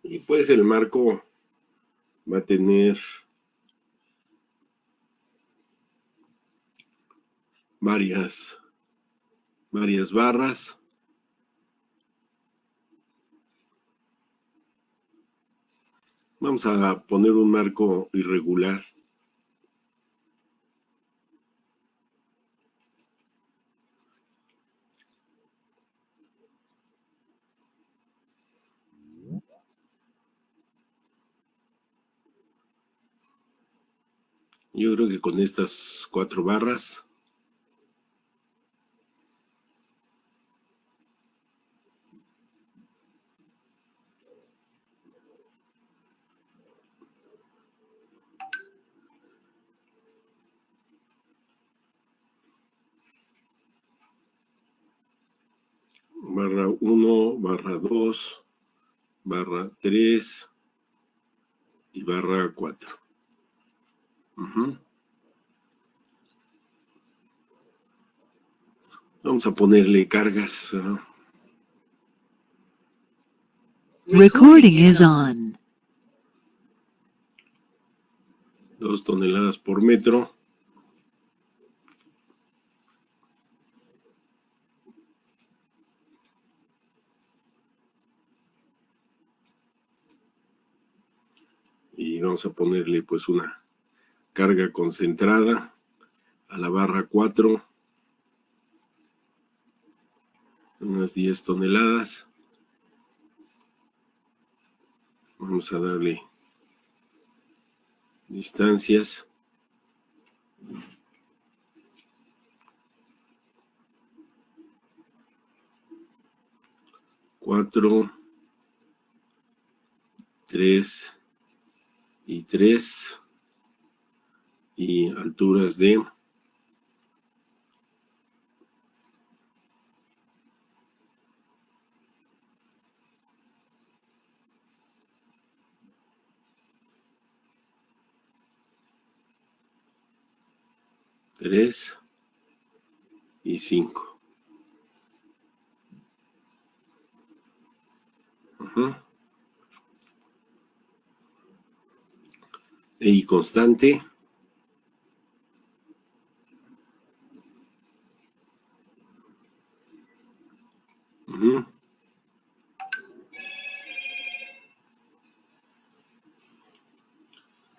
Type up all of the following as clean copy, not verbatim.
Y pues el marco va a tener varias barras. Vamos a poner un marco irregular. Yo creo que con estas 4 barras barra 1, barra 2, barra 3 y barra 4. Vamos a ponerle cargas, ¿no? Recording is on. 2 toneladas por metro. Y vamos a ponerle pues una carga concentrada a la barra 4, unas 10 toneladas. Vamos a darle distancias. Cuatro, 3 y 3 y alturas de 3 y 5. Y constante.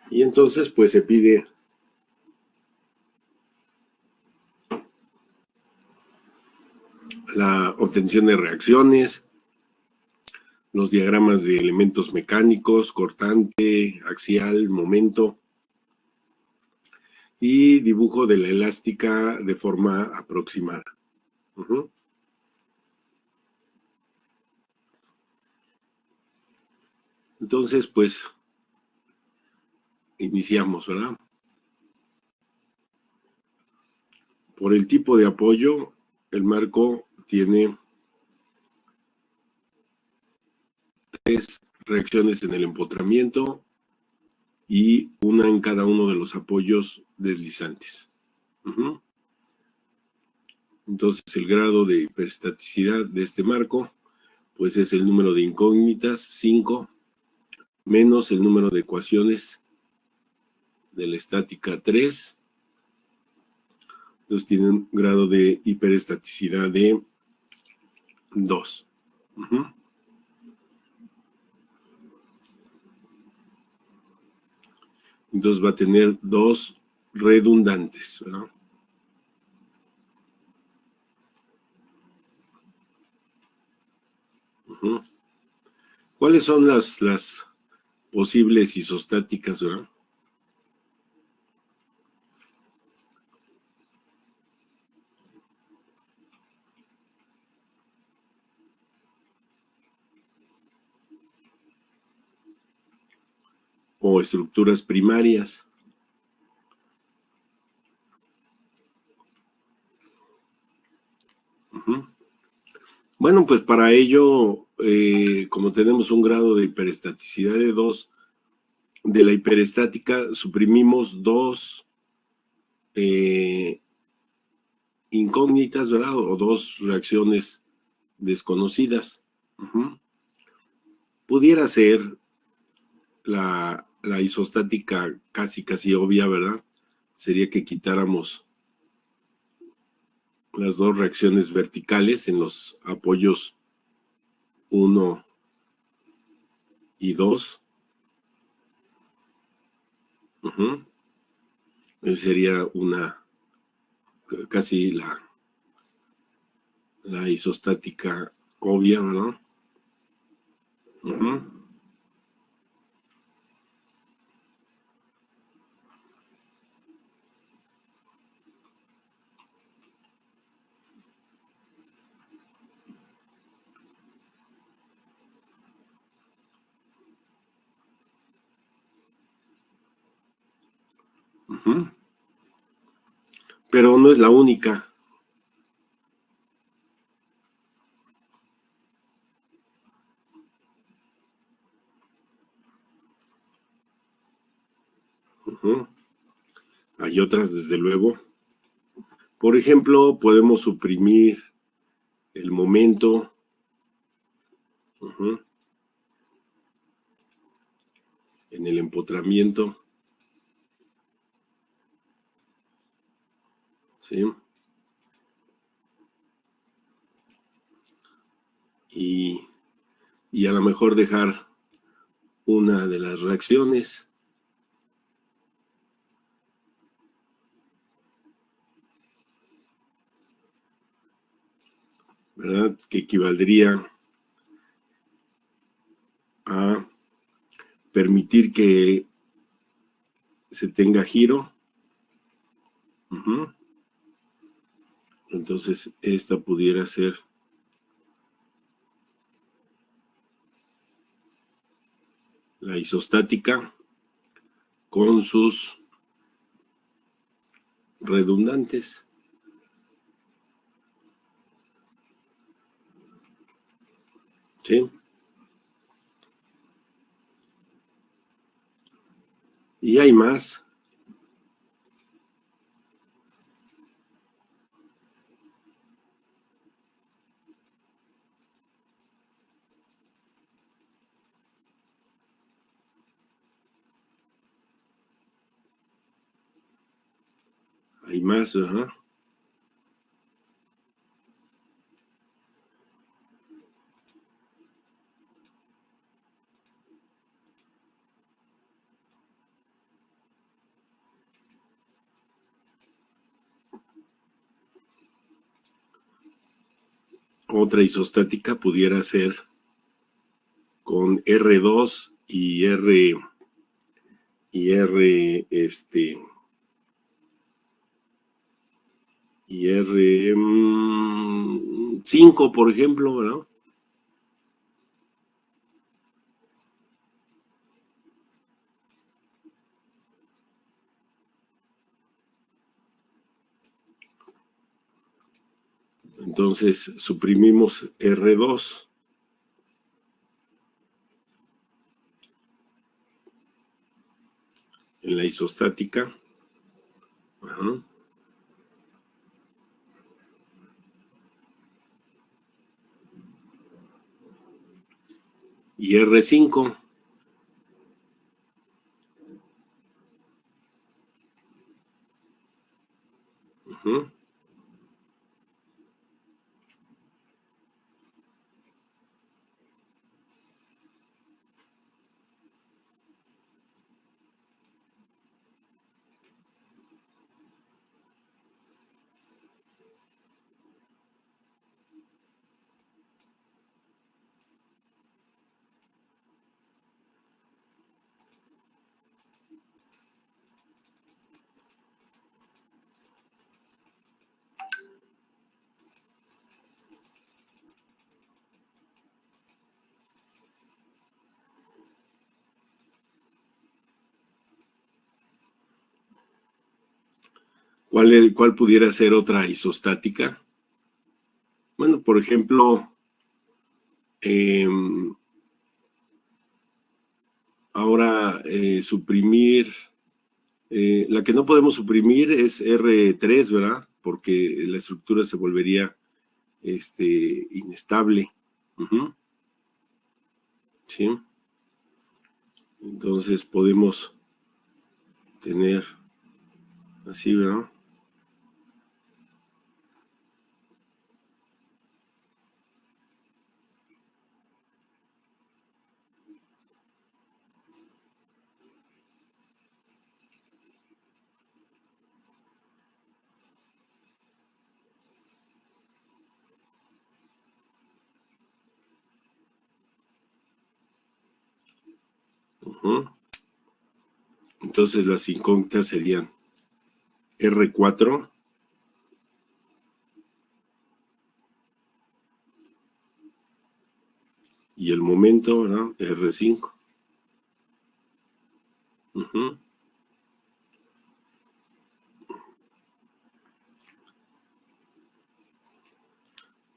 Y entonces pues se pide la obtención de reacciones, los diagramas de elementos mecánicos, cortante, axial, momento y dibujo de la elástica de forma aproximada. Entonces, pues, iniciamos, ¿verdad? Por el tipo de apoyo, el marco tiene 3 reacciones en el empotramiento y una en cada uno de los apoyos deslizantes. Entonces, el grado de hiperestaticidad de este marco, pues es el número de incógnitas, 5, menos el número de ecuaciones de la estática, 3. Entonces tiene un grado de hiperestaticidad de 2. Entonces va a tener 2 redundantes, ¿verdad? ¿Cuáles son las posibles isostáticas, verdad? O estructuras primarias. Bueno, pues para ello, como tenemos un grado de hiperestaticidad de 2, de la hiperestática suprimimos 2 incógnitas, ¿verdad? O 2 reacciones desconocidas. Pudiera ser la isostática casi obvia, ¿verdad? Sería que quitáramos las dos reacciones verticales en los apoyos 1 y 2. Esa sería casi la isostática obvia, ¿verdad? Pero no es la única. Hay otras, desde luego. Por ejemplo, podemos suprimir el momento. En el empotramiento. ¿Sí? Y a lo mejor dejar una de las reacciones. ¿Verdad? Que equivaldría a permitir que se tenga giro. Entonces, esta pudiera ser la isostática con sus redundantes. ¿Sí? Y hay más. Hay más, ¿verdad? Otra isostática pudiera ser con R2 y R5, por ejemplo, ¿verdad? Entonces suprimimos R2 en la isostática. Y R5. ¿Cuál pudiera ser otra isostática? Bueno, por ejemplo, ahora suprimir, la que no podemos suprimir es R3, ¿verdad? Porque la estructura se volvería inestable. ¿sí? Entonces podemos tener así, ¿verdad? Uh-huh. Entonces las incógnitas serían R4 y el momento, ¿verdad? R5. Uh-huh.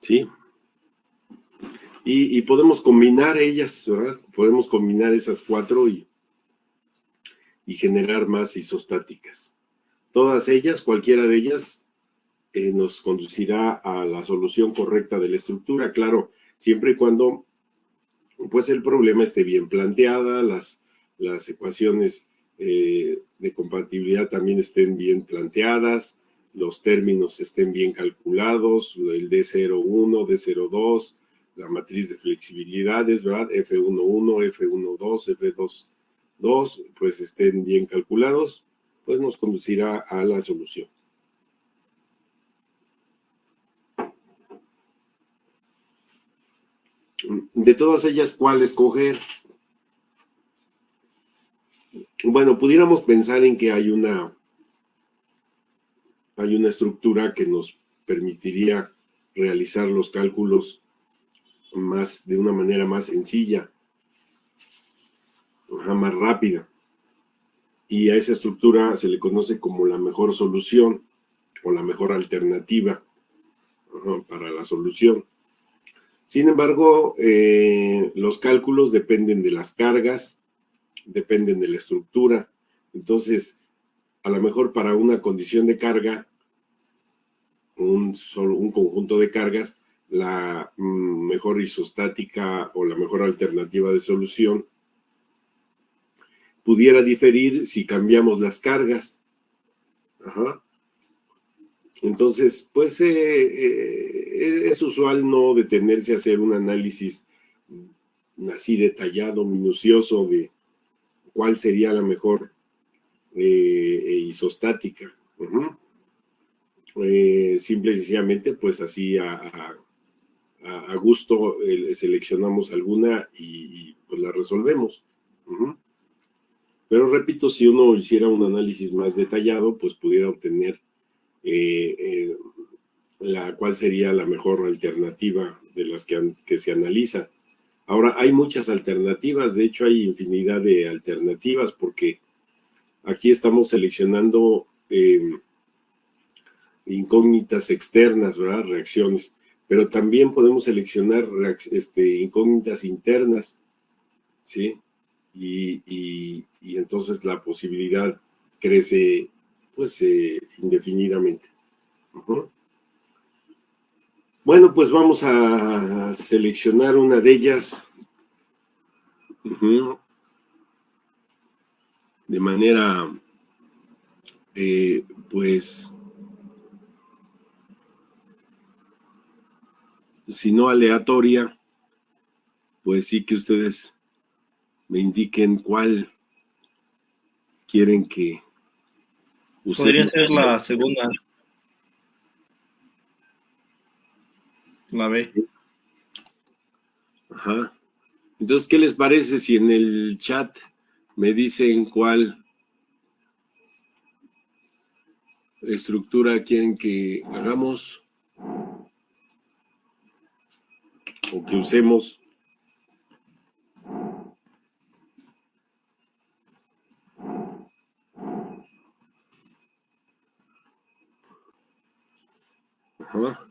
Sí. Y podemos combinar ellas, ¿verdad? Podemos combinar esas 4 y generar más isostáticas. Todas ellas, cualquiera de ellas, nos conducirá a la solución correcta de la estructura, claro, siempre y cuando pues el problema esté bien planteada, las ecuaciones de compatibilidad también estén bien planteadas, los términos estén bien calculados, el D01, D02, la matriz de flexibilidades, ¿verdad? F11, F12, F22, pues estén bien calculados, pues nos conducirá a la solución. De todas ellas, ¿cuál escoger? Bueno, pudiéramos pensar en que hay una estructura que nos permitiría realizar los cálculos de una manera más sencilla, más rápida. Y a esa estructura se le conoce como la mejor solución o la mejor alternativa para la solución. Sin embargo, los cálculos dependen de las cargas, dependen de la estructura. Entonces, a lo mejor para una condición de carga, un conjunto de cargas, la mejor isostática o la mejor alternativa de solución pudiera diferir si cambiamos las cargas. Ajá. Entonces, pues es usual no detenerse a hacer un análisis así detallado, minucioso de cuál sería la mejor isostática. Simple y sencillamente, pues así a gusto seleccionamos alguna y pues la resolvemos. Pero repito, si uno hiciera un análisis más detallado, pues pudiera obtener cuál sería la mejor alternativa de las que se analiza. Ahora, hay muchas alternativas, de hecho hay infinidad de alternativas, porque aquí estamos seleccionando incógnitas externas, ¿verdad? Reacciones, pero también podemos seleccionar incógnitas internas, ¿sí? Y entonces la posibilidad crece, pues, indefinidamente. Bueno, pues vamos a seleccionar una de ellas de manera, pues, si no aleatoria, pues sí que ustedes me indiquen cuál quieren que usemos. Podría ser la segunda. La B. Ajá. Entonces, ¿qué les parece si en el chat me dicen cuál estructura quieren que hagamos o que usemos? Ajá.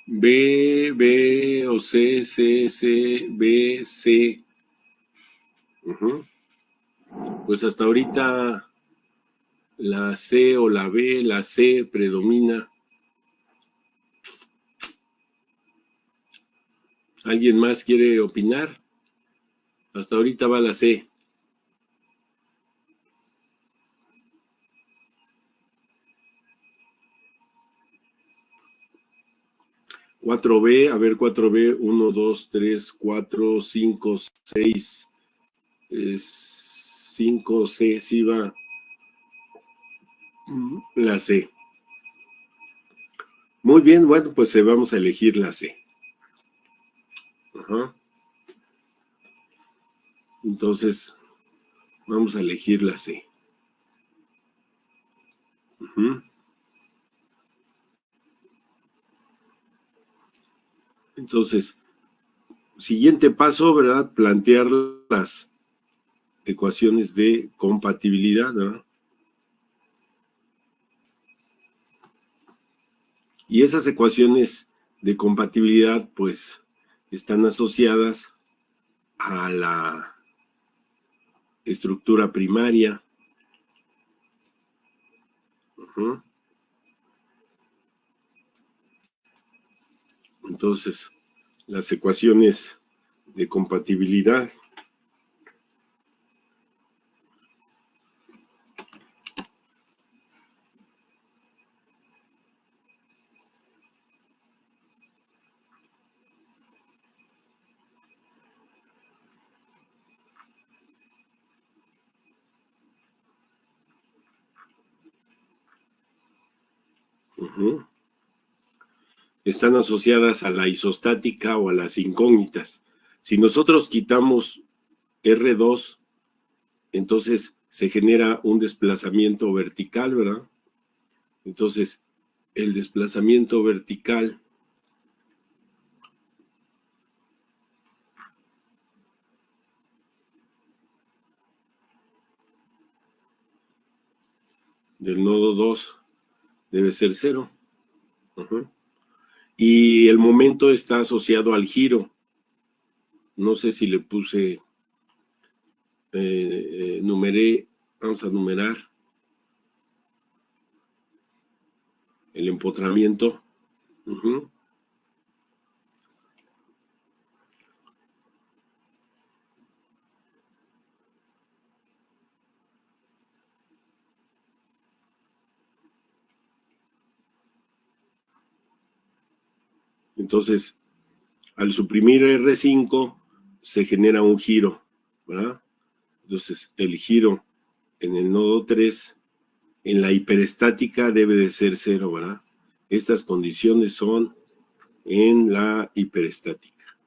B, B o C, C, C, B, C. Pues hasta ahorita la C o la B, la C predomina. ¿Alguien más quiere opinar? Hasta ahorita va la C. 4B, a ver, 4B, 1, 2, 3, 4, 5, 6, 5C, sí va la C. Muy bien, bueno, pues vamos a elegir la C. Ajá. Entonces, vamos a elegir la C. Uh-huh. Entonces, siguiente paso, ¿verdad? Plantear las ecuaciones de compatibilidad, ¿verdad? Y esas ecuaciones de compatibilidad, pues, están asociadas a la estructura primaria. Uh-huh. Entonces, las ecuaciones de compatibilidad uh-huh, están asociadas a la isostática o a las incógnitas. Si nosotros quitamos R2, entonces se genera un desplazamiento vertical, ¿verdad? Entonces, el desplazamiento vertical del nodo 2 debe ser 0. Uh-huh. Y el momento está asociado al giro. No sé si le puse, numeré, vamos a numerar el empotramiento. Uh-huh. Entonces, al suprimir R5, se genera un giro, ¿verdad? Entonces, el giro en el nodo 3, en la hiperestática debe de ser 0, ¿verdad? Estas condiciones son en la hiperestática.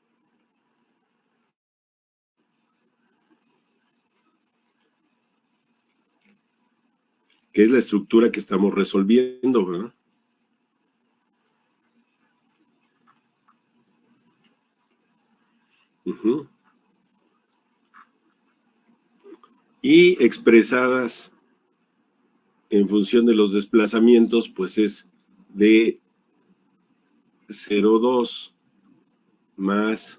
Que es la estructura que estamos resolviendo, ¿verdad? Uh-huh. Y expresadas en función de los desplazamientos, pues es de 0,2 más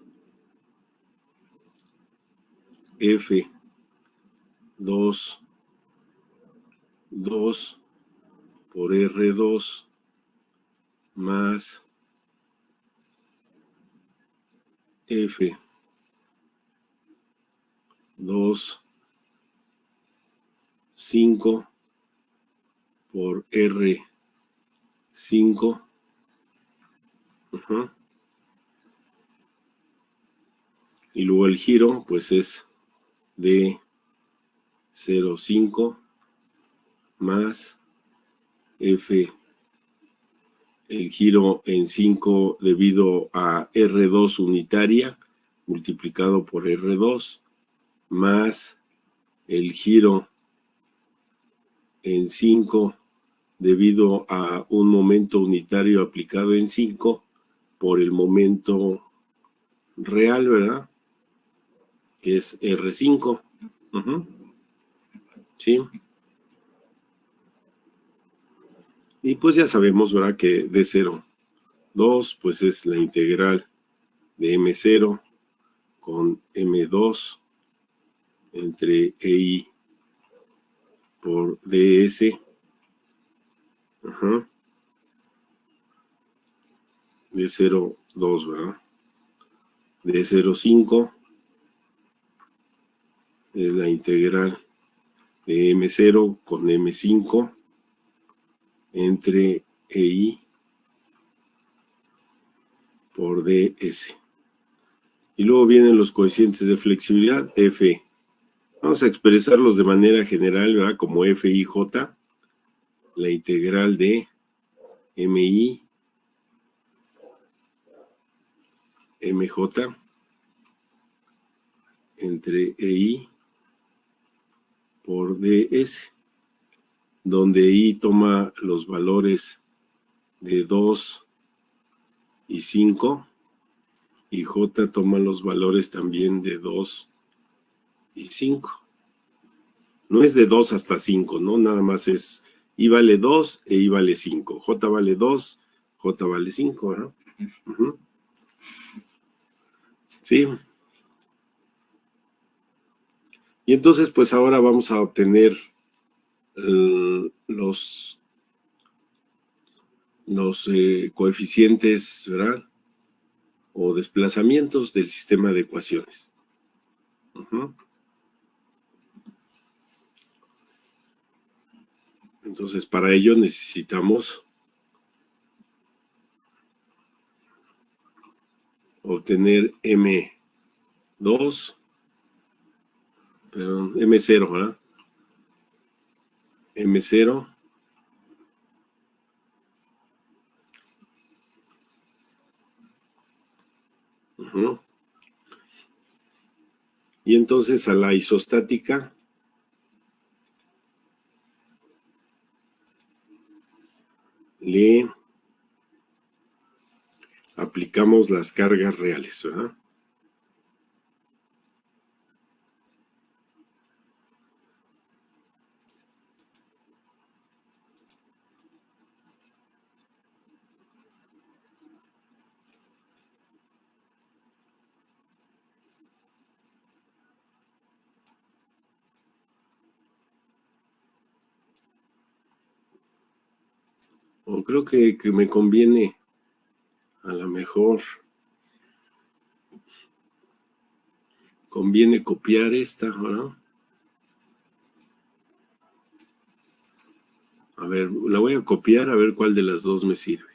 F2, 2 por R2 más F2, 5 por R5. Uh-huh. Y luego el giro, pues es de 0,5 más F, el giro en 5 debido a R2 unitaria multiplicado por R2 más el giro en 5 debido a un momento unitario aplicado en 5 por el momento real, ¿verdad? Que es R5. Uh-huh. ¿Sí? Y pues ya sabemos, ¿verdad? Que de 0,2 pues es la integral de M0 con M2 entre EI por DS. Uh-huh. De 0,2, ¿verdad? de 0,5 es la integral de M0 con M5 entre EI por DS. Y luego vienen los coeficientes de flexibilidad, F. Vamos a expresarlos de manera general, ¿verdad? Como FIJ, la integral de MI, MJ, entre EI por DS, donde I toma los valores de 2 y 5, y J toma los valores también de 2 y 5. No es de 2 hasta 5, ¿no? Nada más es I vale 2 e I vale 5. J vale 2, J vale 5, ¿no? Sí. Y entonces, pues ahora vamos a obtener los coeficientes, ¿verdad? O desplazamientos del sistema de ecuaciones. Entonces, para ello necesitamos obtener M2, perdón, M0, ¿verdad? M0 y entonces a la isostática le aplicamos las cargas reales, ¿verdad? O creo que me conviene a lo mejor conviene copiar esta, ¿verdad? A ver, la voy a copiar a ver cuál de las dos me sirve.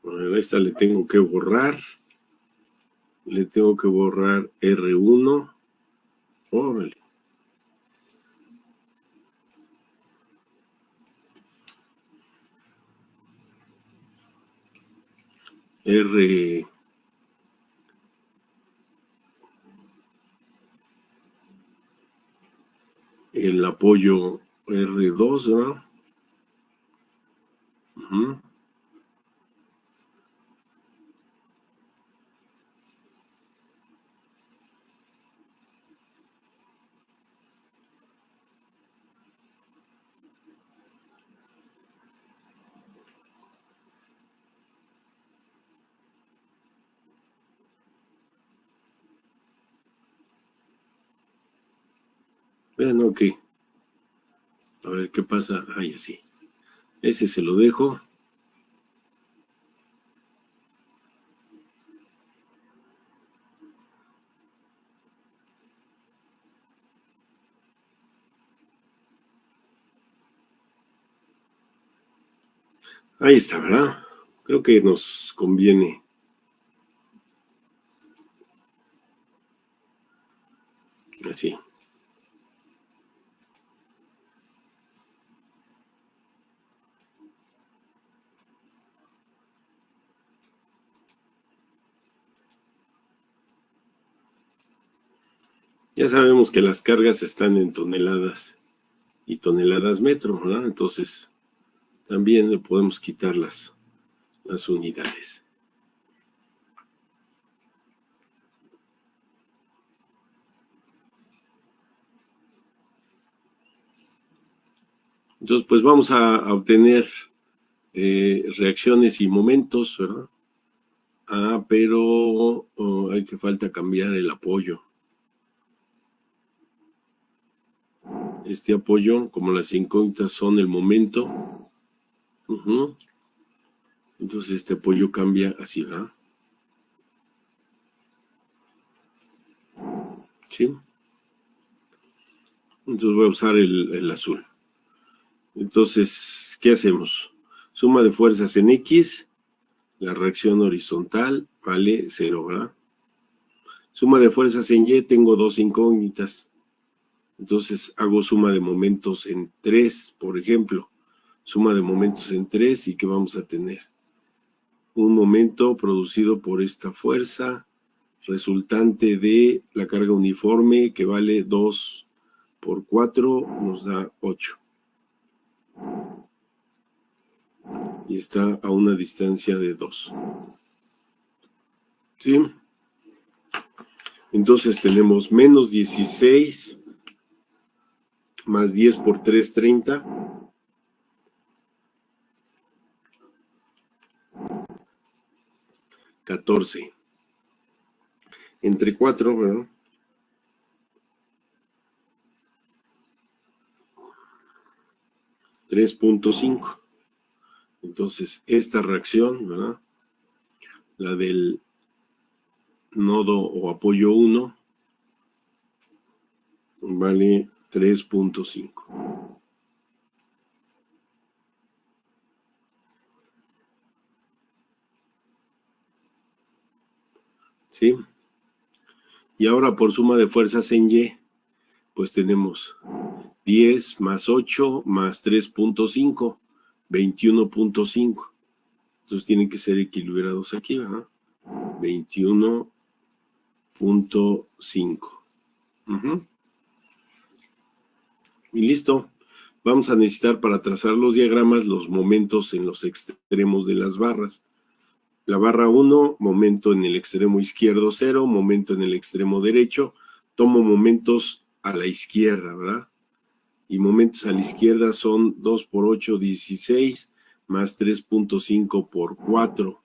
A ver, esta le tengo que borrar. Le tengo que borrar R1. Órale. R. El apoyo R2, ¿verdad? Vean, ok. A ver qué pasa. Ahí así. Ese se lo dejo. Ahí está, ¿verdad? Creo que nos conviene. Así. Ya sabemos que las cargas están en toneladas y toneladas metro, ¿verdad? Entonces, también le podemos quitar las unidades. Entonces, pues vamos a obtener reacciones y momentos, ¿verdad? Pero hay que falta cambiar el apoyo. Este apoyo, como las incógnitas son el momento, entonces este apoyo cambia así, ¿verdad? ¿Sí? Entonces voy a usar el azul. Entonces, ¿qué hacemos? Suma de fuerzas en X, la reacción horizontal vale 0, ¿verdad? Suma de fuerzas en Y, tengo dos incógnitas. Entonces hago suma de momentos en 3, por ejemplo. Suma de momentos en 3, ¿y qué vamos a tener? Un momento producido por esta fuerza resultante de la carga uniforme, que vale 2 por 4, nos da 8. Y está a una distancia de 2. ¿Sí? Entonces tenemos menos 16 más 10 por 3, 30. 14. Entre 4, ¿verdad? 3.5. Entonces, esta reacción, ¿verdad? La del nodo o apoyo 1 vale 3.5. ¿Sí? Y ahora por suma de fuerzas en Y, pues tenemos 10 más 8 más 3.5, 21.5. Entonces tienen que ser equilibrados aquí, ¿verdad? 21.5. Y listo. Vamos a necesitar para trazar los diagramas los momentos en los extremos de las barras. La barra 1, momento en el extremo izquierdo 0, momento en el extremo derecho. Tomo momentos a la izquierda, ¿verdad? Y momentos a la izquierda son 2 por 8, 16, más 3.5 por 4.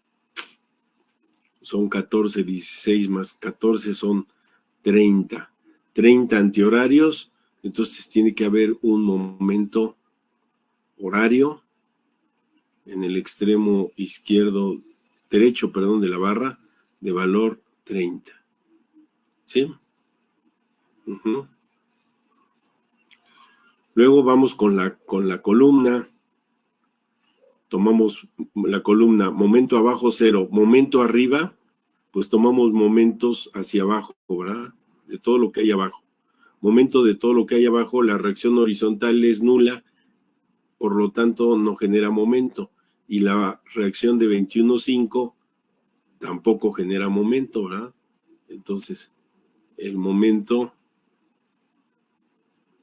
Son 14, 16 más 14 son 30. 30 antihorarios, entonces tiene que haber un momento horario en el extremo izquierdo, derecho, perdón, de la barra, de valor 30. ¿Sí? Luego vamos con la columna. Tomamos la columna momento abajo 0, momento arriba, pues tomamos momentos hacia abajo, ¿verdad? De todo lo que hay abajo. Momento de todo lo que hay abajo, la reacción horizontal es nula, por lo tanto no genera momento. Y la reacción de 21.5 tampoco genera momento, ¿verdad? Entonces, el momento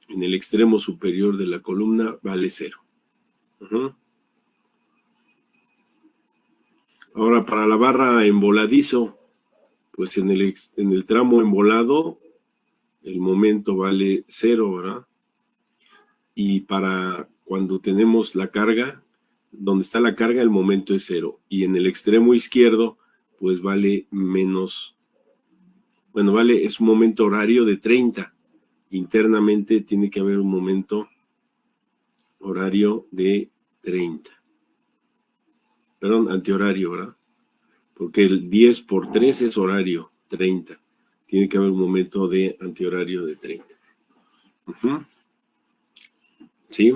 en el extremo superior de la columna vale 0. Ahora, para la barra en voladizo, pues en el tramo embolado, el momento vale 0, ¿verdad? Y para cuando tenemos la carga, donde está la carga, el momento es 0. Y en el extremo izquierdo, pues vale menos. Bueno, vale, es un momento horario de 30. Internamente tiene que haber un momento horario de 30. Perdón, antihorario, ¿verdad? Porque el 10 por 3 es horario, 30. Tiene que haber un momento de antihorario de 30. ¿Sí?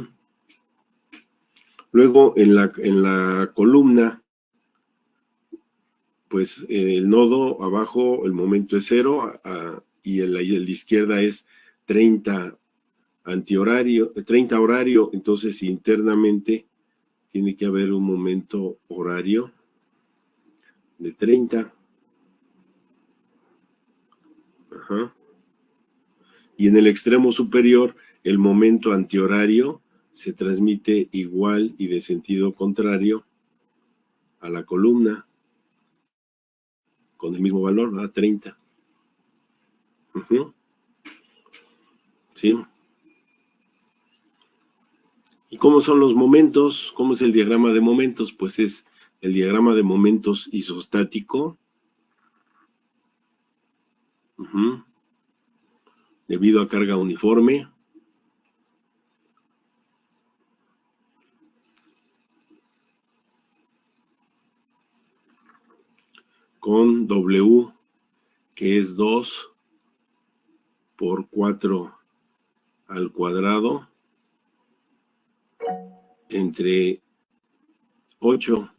Luego en la columna, pues el nodo abajo, el momento es 0 y el de izquierda es 30 antihorario, 30 horario, entonces internamente tiene que haber un momento horario de 30. Y en el extremo superior, el momento antihorario se transmite igual y de sentido contrario a la columna, con el mismo valor, ¿verdad? 30. ¿Sí? ¿Y cómo son los momentos? ¿Cómo es el diagrama de momentos? Pues es el diagrama de momentos isostático. Debido a carga uniforme. Con W, que es 2 por 4 al cuadrado, entre 8.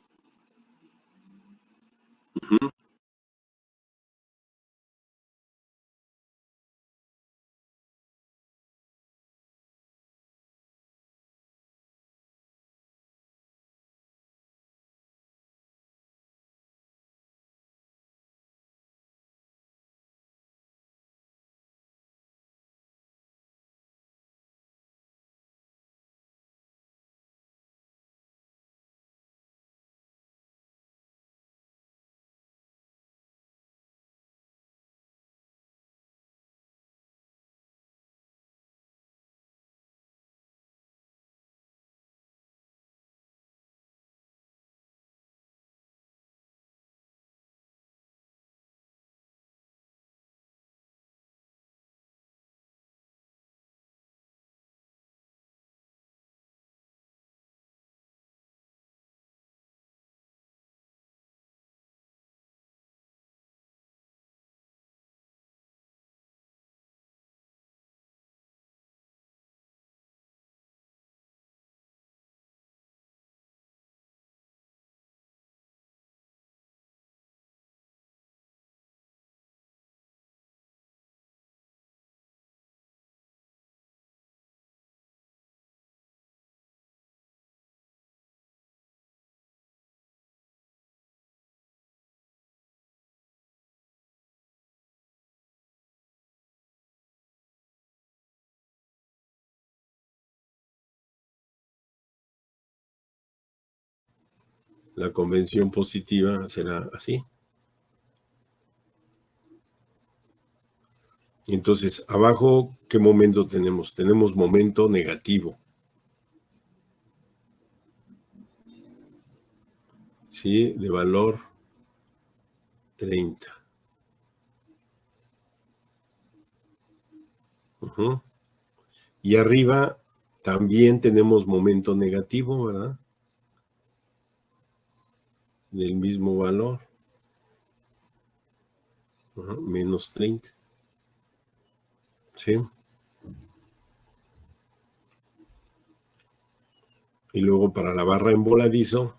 La convención positiva será así. Entonces, abajo, ¿qué momento tenemos? Tenemos momento negativo. ¿Sí? De valor 30. Y arriba también tenemos momento negativo, ¿verdad? Del mismo valor. Menos 30. ¿Sí? Y luego para la barra en voladizo,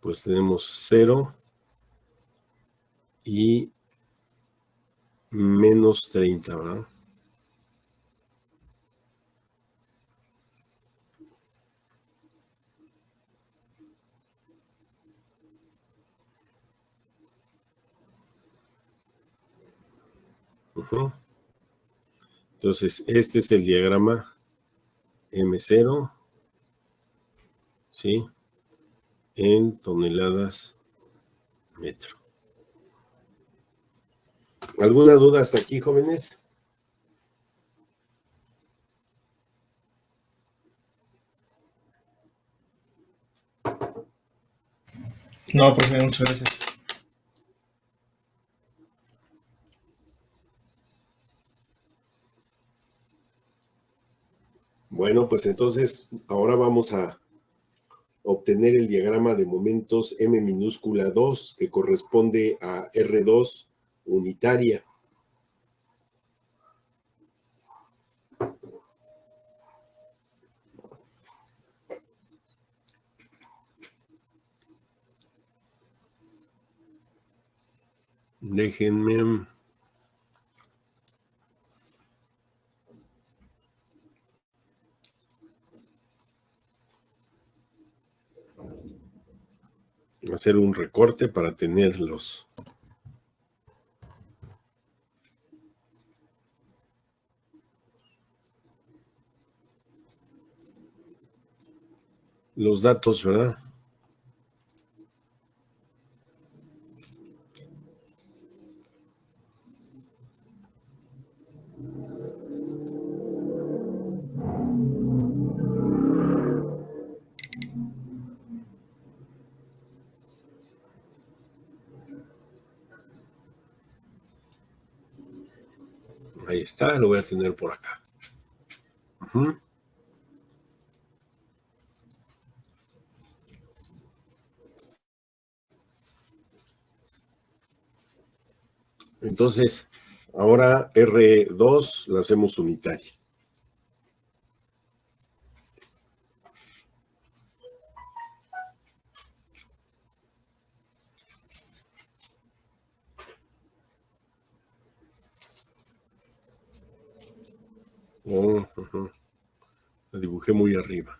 pues tenemos 0 y menos 30, ¿verdad? Entonces, este es el diagrama M0, ¿sí? En toneladas metro. ¿Alguna duda hasta aquí, jóvenes? No, profe, muchas gracias. Bueno, pues entonces ahora vamos a obtener el diagrama de momentos M minúscula 2 que corresponde a R2 unitaria. Déjenme hacer un recorte para tener los datos, ¿verdad? Ahí está, lo voy a tener por acá. Uh-huh. Entonces, ahora R2 la hacemos unitaria. Uh-huh. La dibujé muy arriba.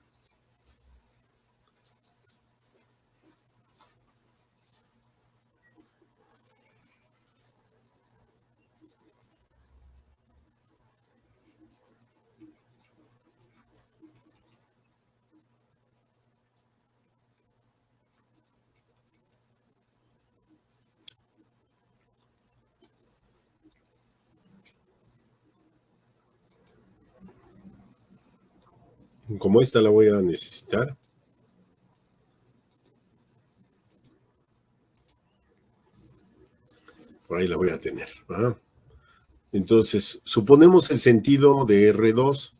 Como esta la voy a necesitar. Por ahí la voy a tener. ¿Verdad? Entonces, suponemos el sentido de R2.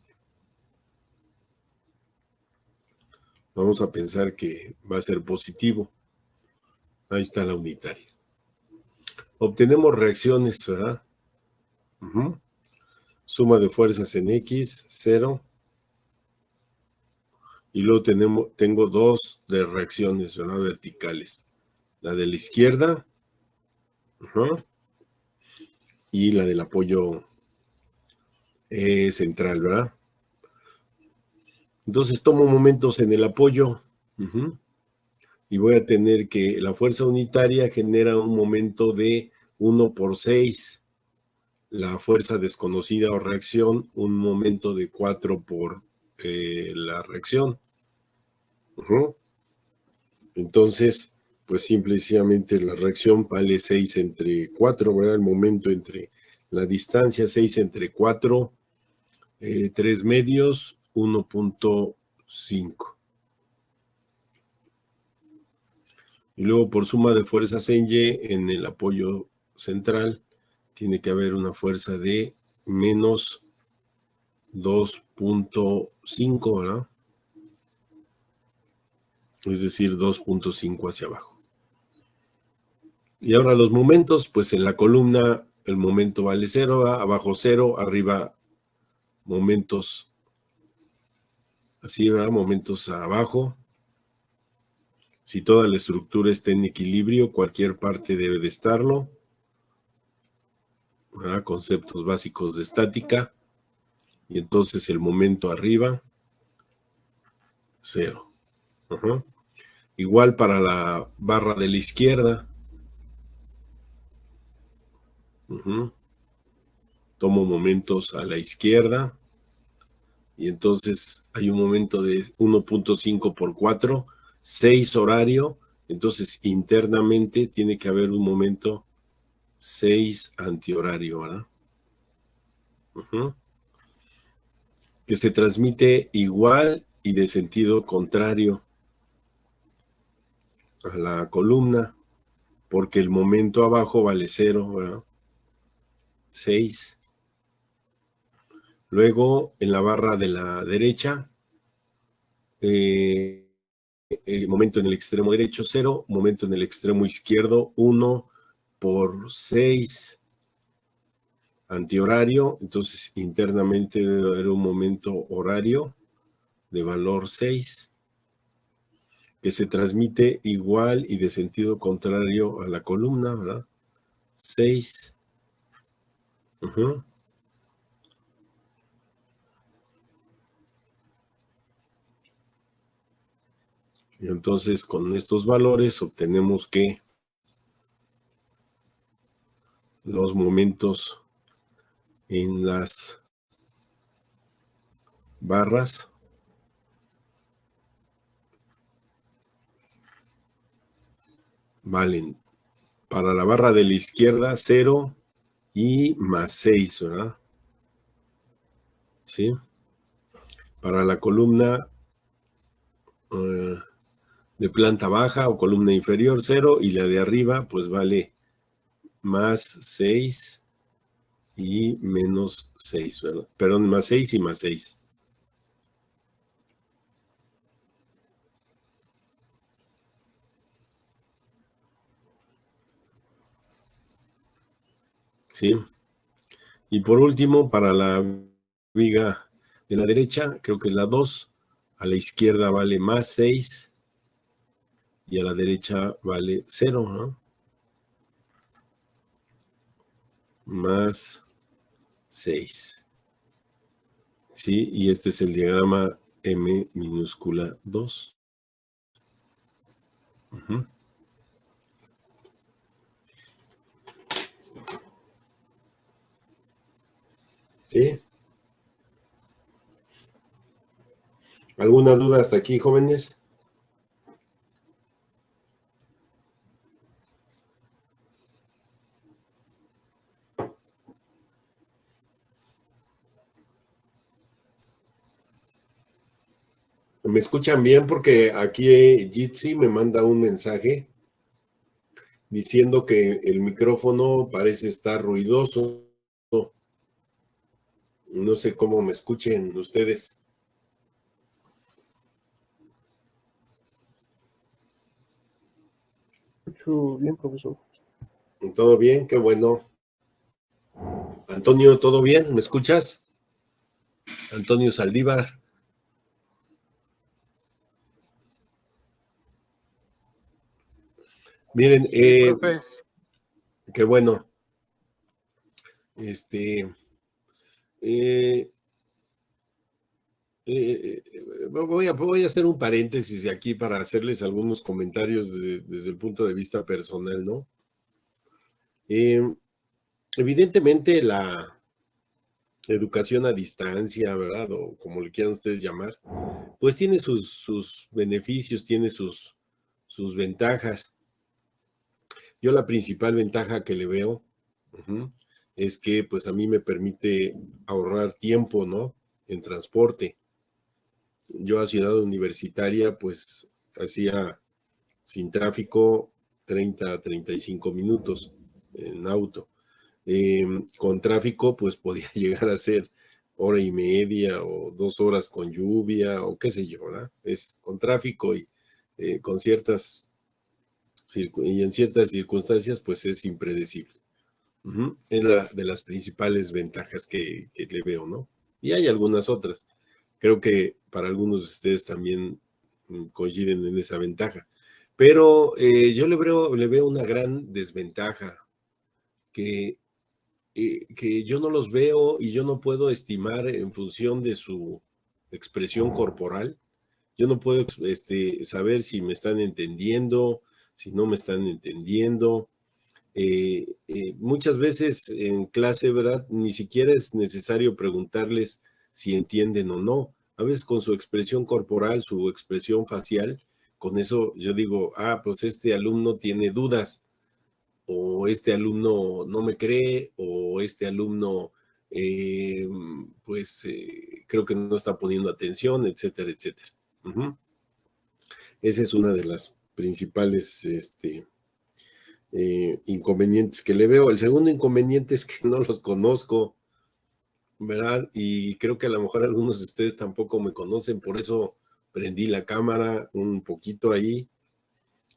Vamos a pensar que va a ser positivo. Ahí está la unitaria. Obtenemos reacciones, ¿verdad? Uh-huh. Suma de fuerzas en X, 0. Y luego tengo dos de reacciones, ¿verdad? Verticales. La de la izquierda. Uh-huh. Y la del apoyo central, ¿verdad? Entonces tomo momentos en el apoyo. Uh-huh. Y voy a tener que la fuerza unitaria genera un momento de 1/6. La fuerza desconocida o reacción, un momento de 4 por la reacción. Uh-huh. Entonces, pues simplemente la reacción vale 6 entre 4, ¿verdad? El momento entre la distancia, 6 entre 4, 3 medios, 1.5. Y luego por suma de fuerzas en Y, en el apoyo central, tiene que haber una fuerza de menos 2.5, ¿verdad? Es decir, 2.5 hacia abajo. Y ahora los momentos, pues en la columna el momento vale 0, abajo 0, arriba momentos, así, ¿verdad? Momentos abajo. Si toda la estructura está en equilibrio, cualquier parte debe de estarlo, ¿verdad? Conceptos básicos de estática. Y entonces el momento arriba, 0. Uh-huh. Igual para la barra de la izquierda. Uh-huh. Tomo momentos a la izquierda. Y entonces hay un momento de 1.5 por 4, 6 horario. Entonces internamente tiene que haber un momento 6 antihorario, ¿verdad? Uh-huh. Que se transmite igual y de sentido contrario a la columna, porque el momento abajo vale 0, ¿verdad? 6. Luego, en la barra de la derecha, momento en el extremo derecho, 0. Momento en el extremo izquierdo, 1 por 6 antihorario. Entonces, internamente debe haber un momento horario de valor 6, que se transmite igual y de sentido contrario a la columna, ¿verdad? 6. Uh-huh. Y entonces con estos valores obtenemos que los momentos en las barras valen para la barra de la izquierda 0 y más 6, ¿verdad? ¿Sí? Para la columna de planta baja o columna inferior 0, y la de arriba pues vale más 6 y menos 6, ¿verdad? Perdón, más 6 y más 6. ¿Sí? Y por último, para la viga de la derecha, creo que es la 2. A la izquierda vale más 6 y a la derecha vale 0, ¿no? Más 6. ¿Sí? Y este es el diagrama M minúscula 2. Uh-huh. ¿Sí? ¿Alguna duda hasta aquí, jóvenes? ¿Me escuchan bien? Porque aquí Jitsi me manda un mensaje diciendo que el micrófono parece estar ruidoso. No sé cómo me escuchen ustedes. Escucho bien, profesor. ¿Todo bien? Qué bueno. Antonio, ¿todo bien? ¿Me escuchas? Antonio Saldívar. Miren, Profe, qué bueno. Este, eh, voy a hacer un paréntesis de aquí para hacerles algunos comentarios desde el punto de vista personal, ¿no? Evidentemente la educación a distancia, ¿verdad? O como le quieran ustedes llamar, pues tiene sus beneficios, tiene sus ventajas. Yo la principal ventaja que le veo es que pues a mí me permite ahorrar tiempo, ¿no? En transporte. Yo a Ciudad Universitaria pues hacía sin tráfico 30 a 35 minutos en auto. Con tráfico pues podía llegar a ser hora y media o 2 horas con lluvia o qué sé yo, ¿verdad? Es con tráfico y con ciertas y en ciertas circunstancias pues es impredecible. Es de las principales ventajas que le veo, ¿no? Y hay algunas otras. Creo que para algunos de ustedes también coinciden en esa ventaja. Pero yo le veo una gran desventaja, que yo no los veo y yo no puedo estimar en función de su expresión corporal. Yo no puedo saber si me están entendiendo, si no me están entendiendo. Muchas veces en clase, ¿verdad? Ni siquiera es necesario preguntarles si entienden o no. A veces con su expresión corporal, su expresión facial, con eso yo digo, pues este alumno tiene dudas, o este alumno no me cree, o este alumno creo que no está poniendo atención, etcétera, etcétera. Esa es una de las principales inconvenientes que le veo. El segundo inconveniente es que no los conozco, ¿verdad? Y creo que a lo mejor algunos de ustedes tampoco me conocen, por eso prendí la cámara un poquito ahí.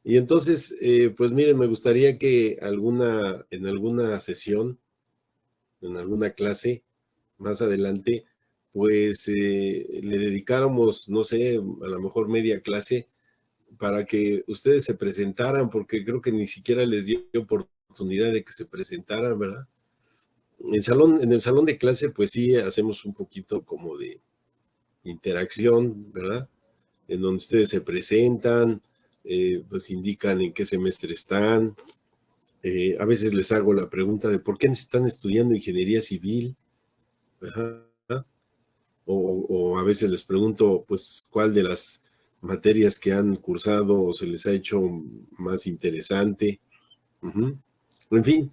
Y entonces, pues miren, me gustaría que en alguna sesión, en alguna clase más adelante, pues le dedicáramos, no sé, a lo mejor media clase para que ustedes se presentaran, porque creo que ni siquiera les dio oportunidad de que se presentaran, ¿verdad? En el salón de clase, pues sí, hacemos un poquito como de interacción, ¿verdad? En donde ustedes se presentan, pues indican en qué semestre están. A veces les hago la pregunta de por qué están estudiando ingeniería civil, ¿verdad? O a veces les pregunto, pues, cuál de las materias que han cursado o se les ha hecho más interesante. En fin,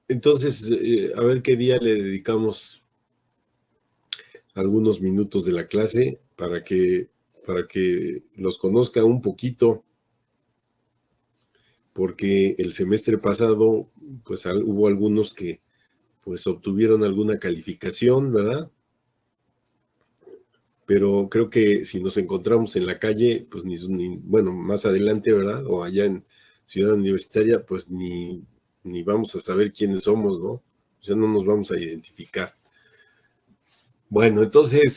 entonces, a ver qué día le dedicamos algunos minutos de la clase para que los conozca un poquito, porque el semestre pasado, pues hubo algunos que pues obtuvieron alguna calificación, ¿verdad? Pero creo que si nos encontramos en la calle, pues bueno, más adelante, ¿verdad? O allá en Ciudad Universitaria, pues ni vamos a saber quiénes somos, ¿no? O sea, no nos vamos a identificar. Bueno, entonces,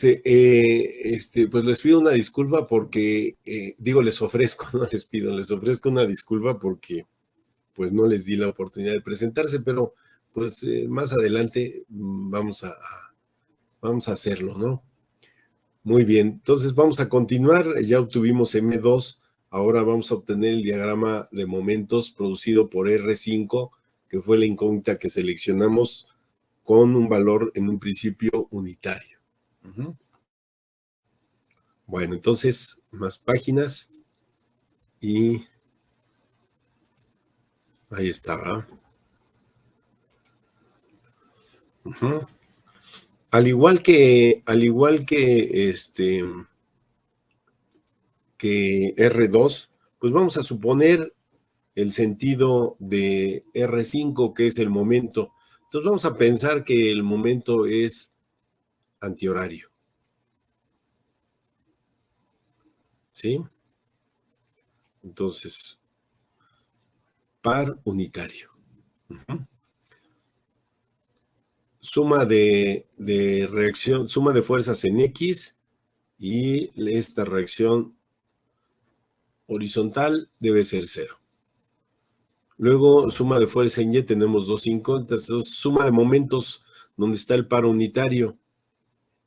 pues les pido una disculpa porque, les ofrezco, no les pido, les ofrezco una disculpa porque, pues no les di la oportunidad de presentarse, pero pues más adelante vamos a hacerlo, ¿no? Muy bien, entonces vamos a continuar, ya obtuvimos M2, ahora vamos a obtener el diagrama de momentos producido por R5, que fue la incógnita que seleccionamos con un valor en un principio unitario. Bueno, entonces, más páginas y ahí está, ¿verdad? Al igual que R2, pues vamos a suponer el sentido de R5, que es el momento. Entonces vamos a pensar que el momento es antihorario. ¿Sí? Entonces, par unitario. Suma de reacción, suma de fuerzas en X y esta reacción horizontal debe ser 0. Luego, suma de fuerza en Y, tenemos 2 incógnitas. Entonces, suma de momentos donde está el par unitario.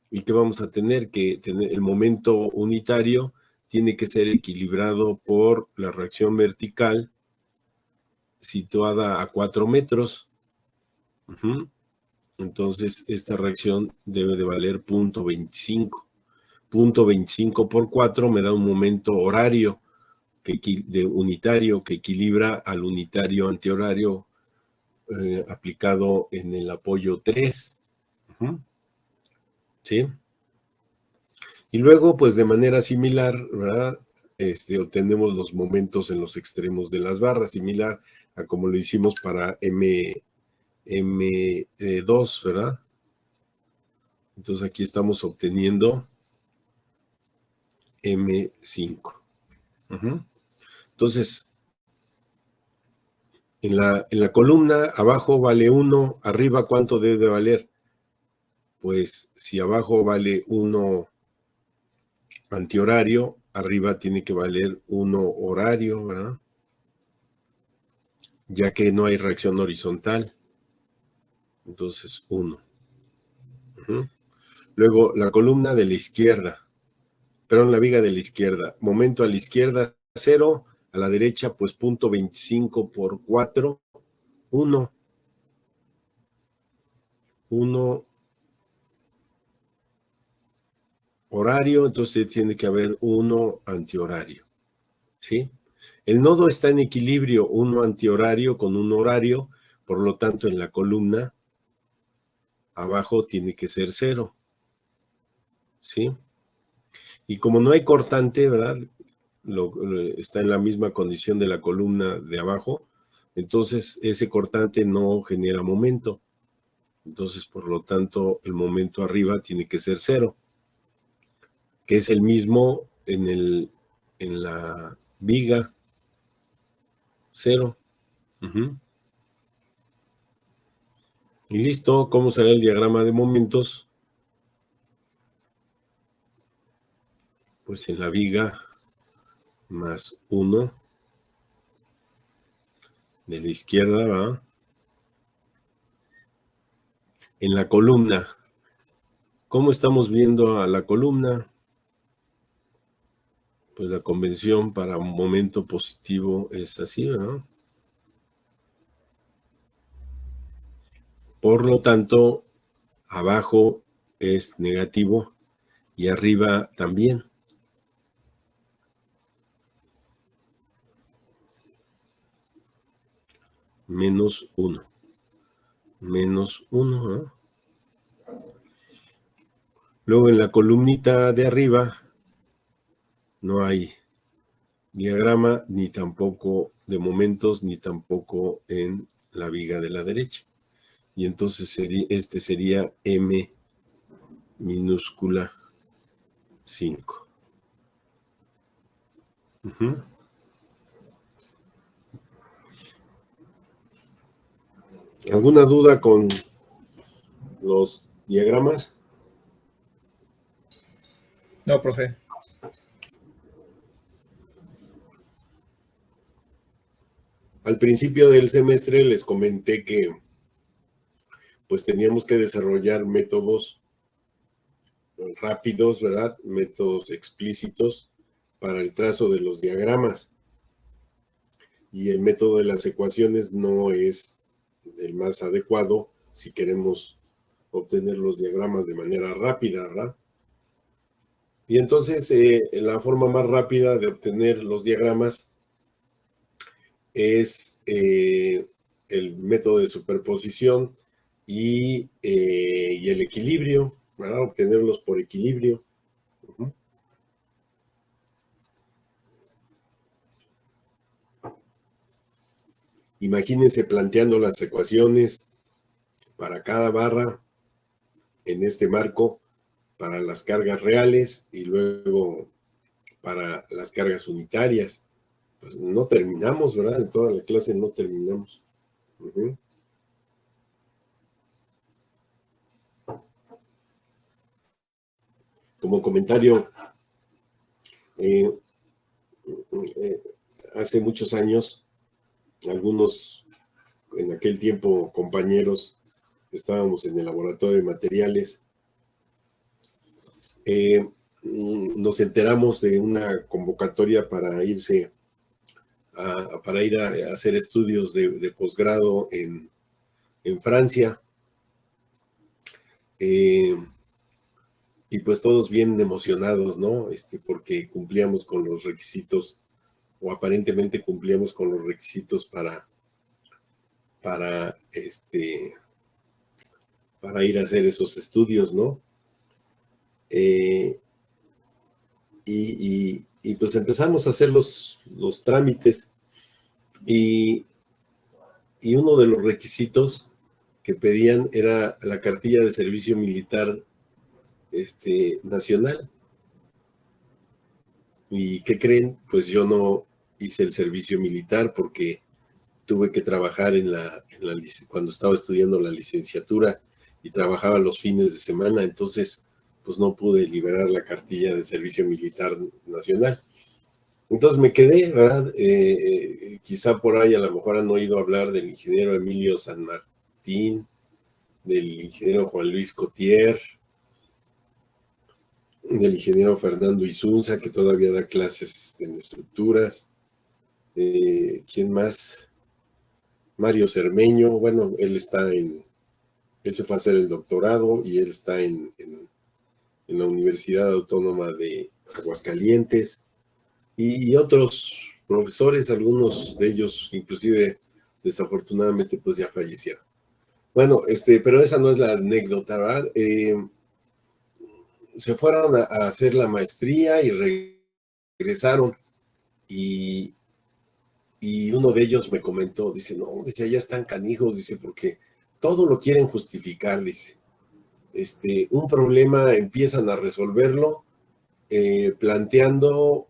¿Y qué vamos a tener? Que el momento unitario tiene que ser equilibrado por la reacción vertical situada a 4 metros. Entonces, esta reacción debe de valer 0.25. 0.25 por 4 me da un momento horario de unitario que equilibra al unitario antihorario aplicado en el apoyo 3. ¿Sí? Y luego, pues de manera similar, ¿verdad? Obtenemos los momentos en los extremos de las barras, similar a como lo hicimos para M2, ¿verdad? Entonces aquí estamos obteniendo M5. Entonces, en la columna abajo vale 1, arriba ¿cuánto debe de valer? Pues si abajo vale 1 antihorario, arriba tiene que valer 1 horario, ¿verdad? Ya que no hay reacción horizontal. Entonces, 1. Luego, la columna de la izquierda, perdón, la viga de la izquierda. Momento a la izquierda, 0. A la derecha, pues 0.25 por 4, 1. 1 horario, entonces tiene que haber 1 antihorario. ¿Sí? El nodo está en equilibrio, 1 antihorario con 1 horario, por lo tanto en la columna abajo tiene que ser 0. ¿Sí? Y como no hay cortante, ¿verdad? Está en la misma condición de la columna de abajo, entonces ese cortante no genera momento. Entonces, por lo tanto, el momento arriba tiene que ser 0, que es el mismo en la viga, 0. Y listo, ¿cómo será el diagrama de momentos? Pues en la viga más 1 de la izquierda, ¿va? En la columna, ¿cómo estamos viendo a la columna? Pues la convención para un momento positivo es así, ¿verdad? Por lo tanto, abajo es negativo y arriba también. Menos 1. Menos 1, ¿no? Luego en la columnita de arriba no hay diagrama, ni tampoco de momentos, ni tampoco en la viga de la derecha. y entonces este sería M minúscula 5. ¿Alguna duda con los diagramas? No, profe. Al principio del semestre les comenté que pues teníamos que desarrollar métodos rápidos, ¿verdad? Métodos explícitos para el trazo de los diagramas. Y el método de las ecuaciones no es el más adecuado si queremos obtener los diagramas de manera rápida, ¿verdad? Y entonces la forma más rápida de obtener los diagramas es el método de superposición y el equilibrio, ¿verdad? Obtenerlos por equilibrio. Imagínense planteando las ecuaciones para cada barra en este marco, para las cargas reales y luego para las cargas unitarias. Pues no terminamos, ¿verdad? En toda la clase no terminamos. Como comentario, hace muchos años, algunos en aquel tiempo compañeros, estábamos en el laboratorio de materiales, nos enteramos de una convocatoria para ir a hacer estudios de posgrado en Francia. Y pues todos bien emocionados, ¿no? Porque cumplíamos con los requisitos, o aparentemente cumplíamos con los requisitos para ir a hacer esos estudios, ¿no? Y pues empezamos a hacer los trámites y uno de los requisitos que pedían era la cartilla de servicio militar nacional. ¿Y qué creen? Pues yo no hice el servicio militar porque tuve que trabajar cuando estaba estudiando la licenciatura y trabajaba los fines de semana, entonces pues no pude liberar la cartilla de servicio militar nacional. Entonces me quedé, ¿verdad? Quizá por ahí a lo mejor han oído hablar del ingeniero Emilio San Martín, del ingeniero Juan Luis Cotier, del ingeniero Fernando Isunza, que todavía da clases en estructuras. ¿Quién más? Mario Cermeño, bueno, él se fue a hacer el doctorado y él está en la Universidad Autónoma de Aguascalientes, y otros profesores, algunos de ellos inclusive desafortunadamente pues ya fallecieron. Bueno, pero esa no es la anécdota, ¿verdad? Se fueron a hacer la maestría y regresaron y uno de ellos me comentó, dice, no, dice, ya están canijos, dice, porque todo lo quieren justificar, dice. Un problema empiezan a resolverlo planteando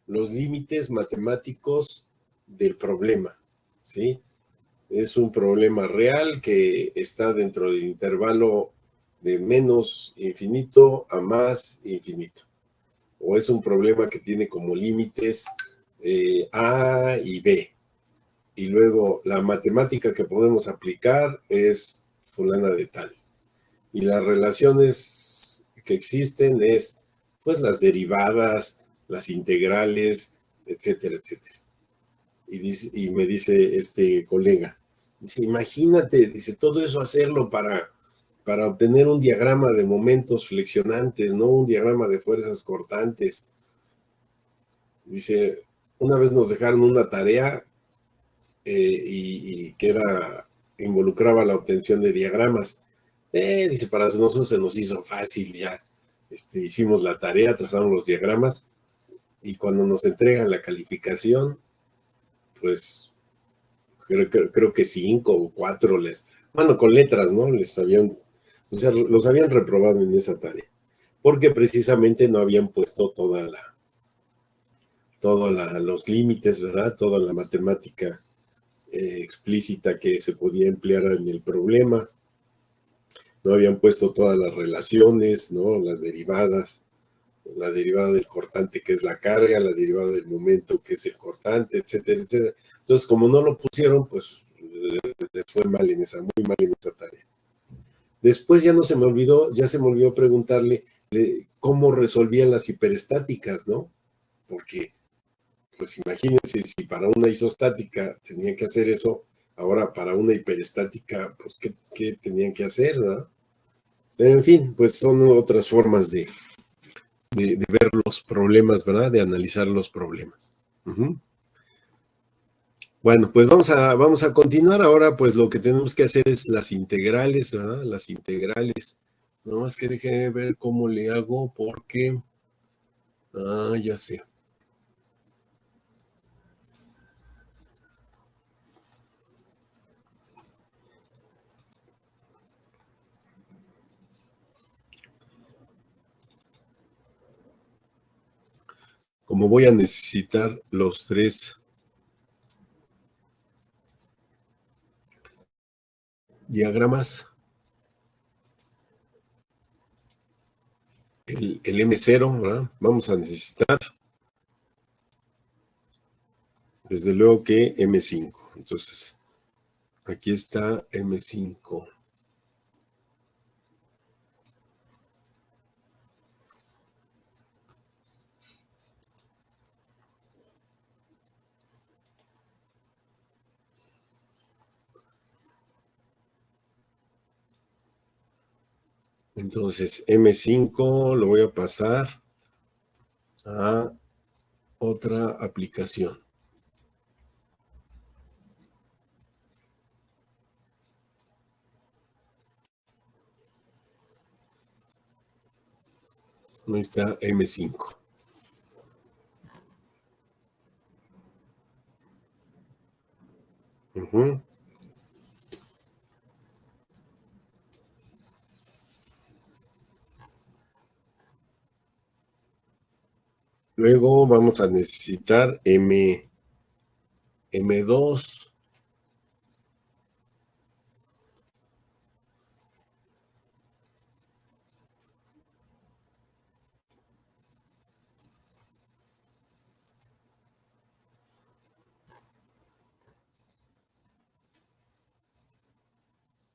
los límites matemáticos del problema, ¿sí? Es un problema real que está dentro del intervalo de menos infinito a más infinito. O es un problema que tiene como límites A y B. Y luego la matemática que podemos aplicar es fulana de tal. Y las relaciones que existen es pues las derivadas, las integrales, etcétera, etcétera. Y me dice este colega, dice, imagínate, dice, todo eso hacerlo para obtener un diagrama de momentos flexionantes, no un diagrama de fuerzas cortantes. Dice, una vez nos dejaron una tarea y que involucraba la obtención de diagramas. Dice, para nosotros se nos hizo fácil ya. Hicimos la tarea, trazamos los diagramas y cuando nos entregan la calificación, pues creo que 5 o 4 bueno, con letras, ¿no? O sea, los habían reprobado en esa tarea, porque precisamente no habían puesto los límites, ¿verdad? Toda la matemática explícita que se podía emplear en el problema. No habían puesto todas las relaciones, ¿no? Las derivadas, la derivada del cortante que es la carga, la derivada del momento que es el cortante, etcétera, etcétera. Entonces, como no lo pusieron, pues les fue mal muy mal en esa tarea. Después ya se me olvidó preguntarle cómo resolvían las hiperestáticas, ¿no? Porque, pues imagínense, si para una isostática tenían que hacer eso, ahora para una hiperestática, pues, ¿qué tenían que hacer, ¿no? En fin, pues son otras formas de ver los problemas, ¿verdad? De analizar los problemas. Uh-huh. Bueno, pues vamos a continuar ahora, pues lo que tenemos que hacer es las integrales, ¿verdad? Las integrales. Nada más que déjenme ver cómo le hago porque... ya sé. Como voy a necesitar los 3 diagramas, el M0, ¿verdad? Vamos a necesitar, desde luego que M5. Entonces, aquí está M5. Entonces, M5 lo voy a pasar a otra aplicación. Ahí está M5. Uh-huh. Luego vamos a necesitar M2.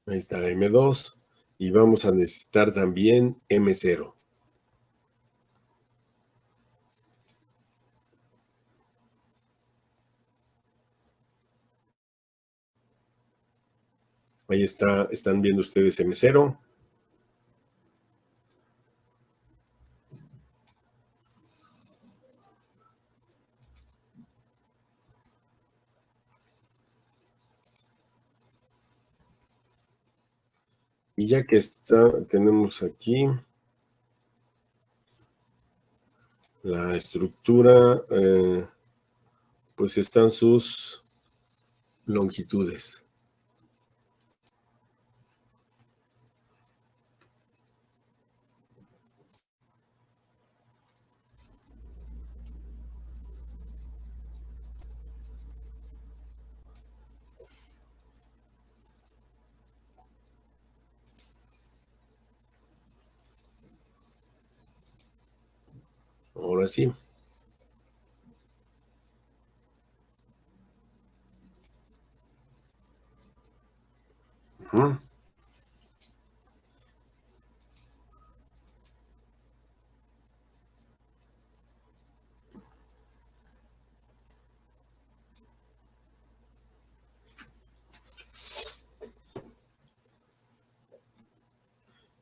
Ahí está M2. Y vamos a necesitar también M0. Ahí está, están viendo ustedes M0. Y ya que tenemos aquí la estructura, pues están sus longitudes. Ahora sí. Uh-huh.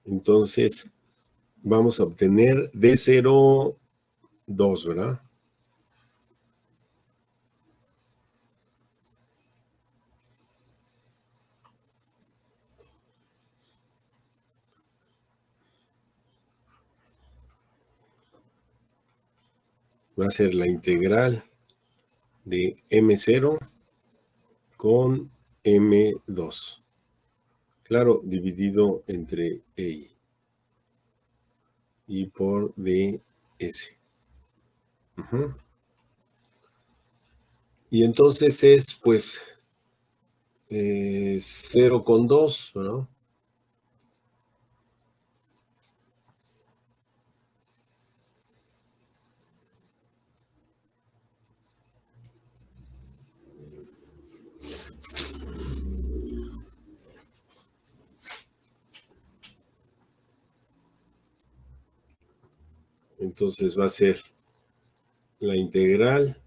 Entonces, vamos a obtener D0, 2, ¿verdad? Va a ser la integral de M0 con M2. Claro, dividido entre E y por DS. Ujú. Y entonces es, pues, 0,2, ¿no? Entonces va a ser la integral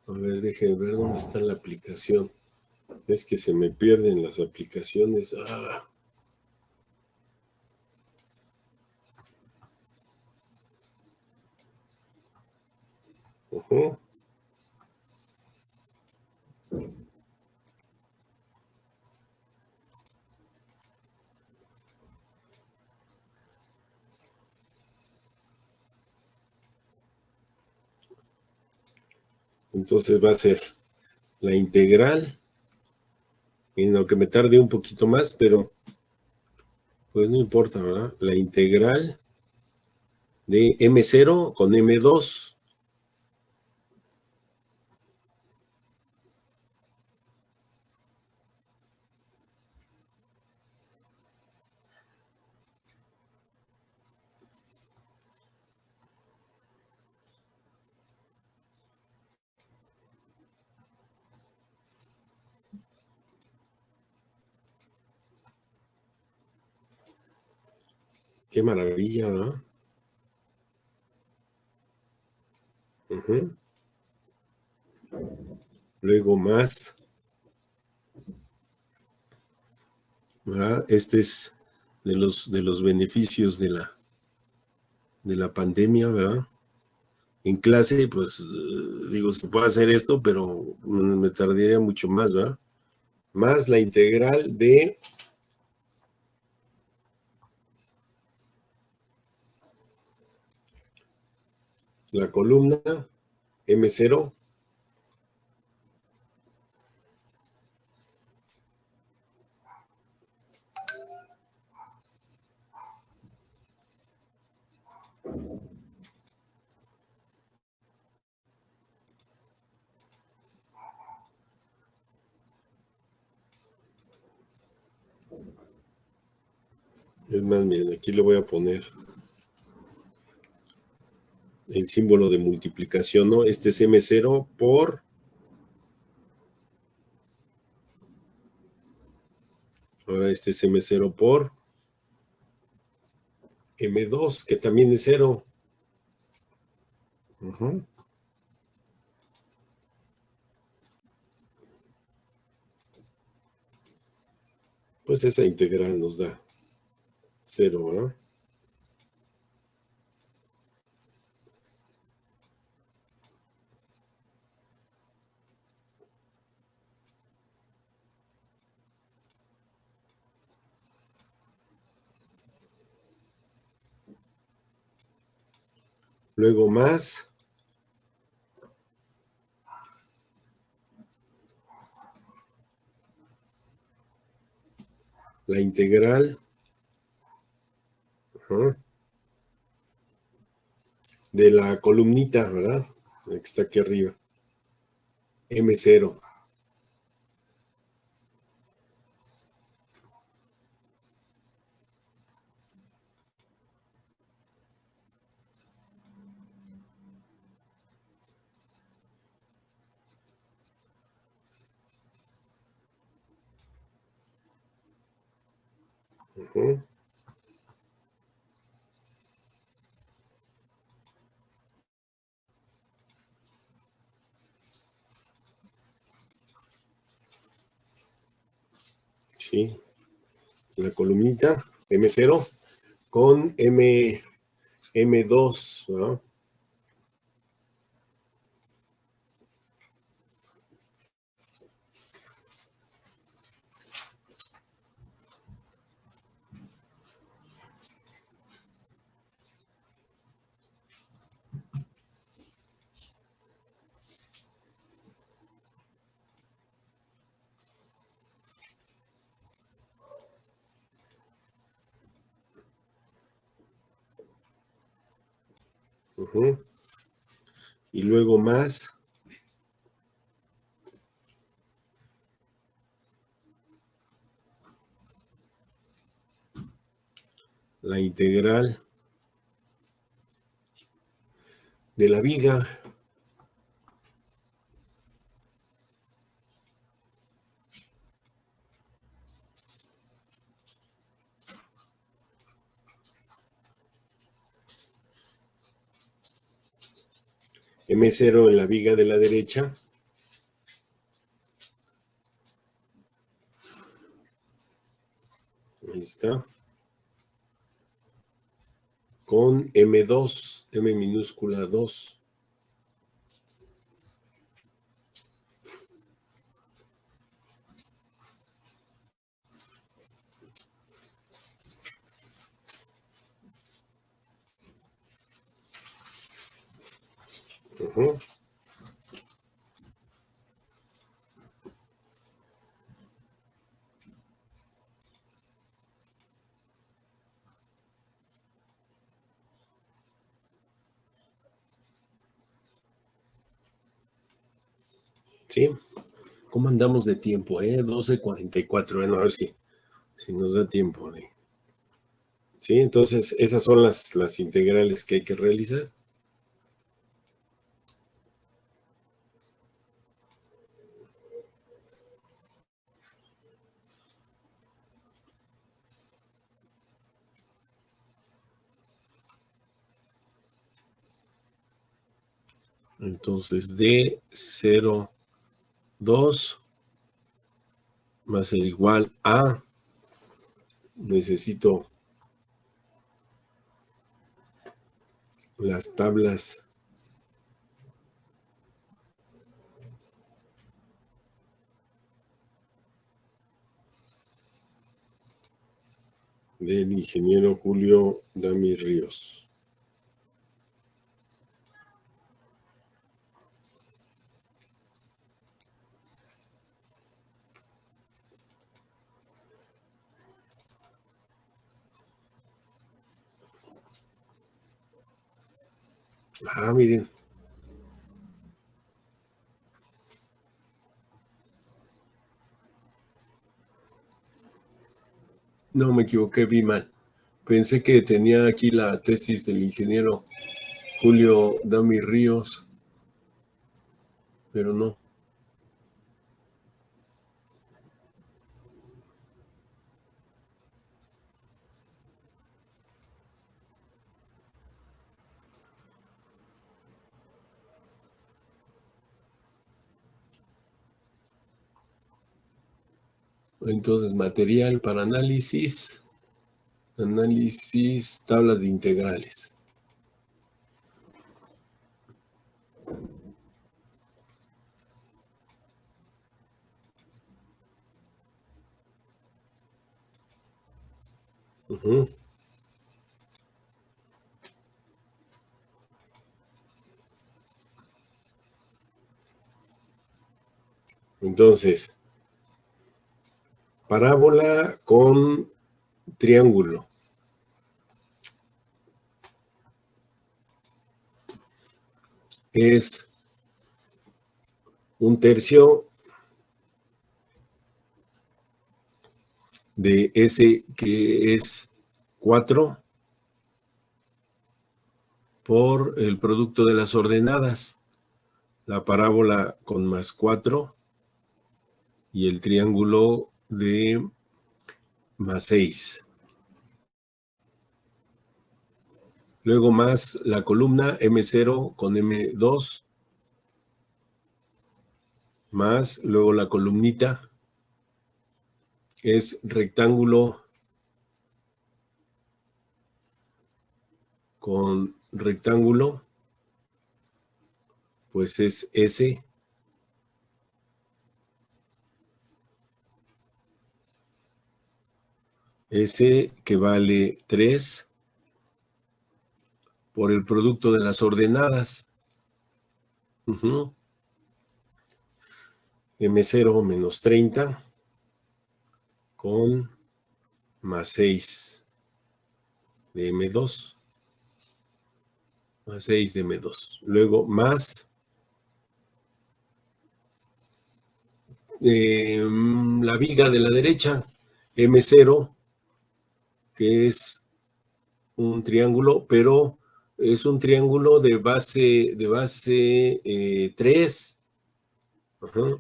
a ver, déjenme ver dónde está la aplicación. Es que se me pierden las aplicaciones. Ujú. Entonces va a ser la integral, en lo que me tarde un poquito más, pero pues no importa, ¿verdad? La integral de M0 con M2. Qué maravilla, ¿no? Ujú. Luego más, ¿verdad? Este es de los beneficios de la pandemia, ¿verdad? En clase, pues, digo, se puede hacer esto, pero me tardaría mucho más, ¿verdad? Más la integral de la columna M0 Es más, miren, aquí le voy a poner el símbolo de multiplicación, ¿no? Este es M0 por, ahora este es M0 por M2, que también es 0. Ujú. Pues esa integral nos da 0, ¿verdad? Luego más la integral, ajá, de la columnita, ¿verdad? La que está aquí arriba, M0. Ujú. Sí, la columnita M0 con M2, ¿verdad? Ujú. Y luego más la integral de la viga. M0 en la viga de la derecha. Ahí está. Con M2, M minúscula 2. Ujú. ¿Sí? ¿Cómo andamos de tiempo, 12:44. Bueno, a ver si nos da tiempo. Sí, entonces esas son las integrales que hay que realizar. Entonces, D02 va a ser igual a, necesito las tablas del ingeniero Julio Dami Ríos. Ah, miren. No, me equivoqué, vi mal. Pensé que tenía aquí la tesis del ingeniero Julio Dami Ríos, pero no. Entonces, material para análisis, tablas de integrales. Ujú. Entonces, parábola con triángulo. Es 1/3 de S, que es 4, por el producto de las ordenadas. La parábola con más 4 y el triángulo de más 6. Luego más la columna M0 con M2, más luego la columnita es rectángulo con rectángulo, pues es S. S que vale 3 por el producto de las ordenadas. Uh-huh. M0 menos 30 con más 6 de M2. Más 6 de M2. Luego más la viga de la derecha, M0, que es un triángulo, pero es un triángulo de base 3.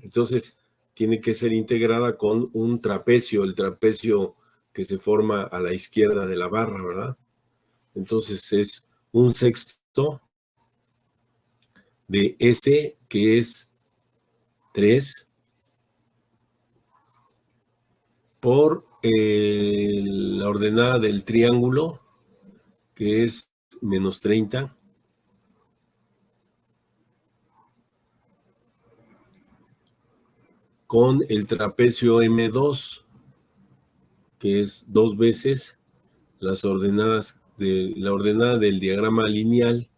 Entonces, tiene que ser integrada con un trapecio, el trapecio que se forma a la izquierda de la barra, ¿verdad? Entonces, es un sexto de S, que es 3, por la ordenada del triángulo, que es menos 30, con el trapecio M2, que es 2 veces las ordenadas de la ordenada del diagrama lineal,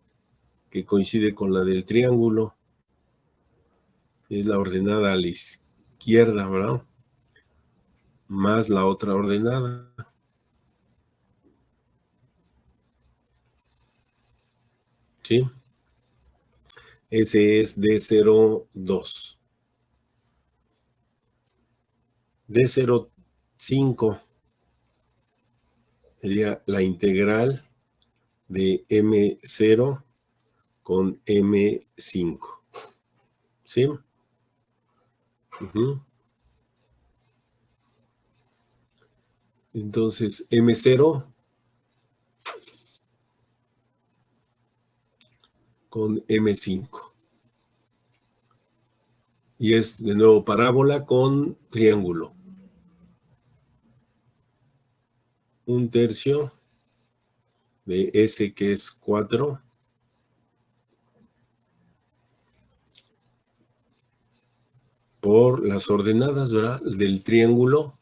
que coincide con la del triángulo, es la ordenada a la izquierda, ¿verdad? Más la otra ordenada. ¿Sí? Ese es D02. D05 sería la integral de M0 con M5. ¿Sí? Entonces, M0 con M5. Y es de nuevo parábola con triángulo. 1/3 de S, que es 4, por las ordenadas, ¿verdad?, del triángulo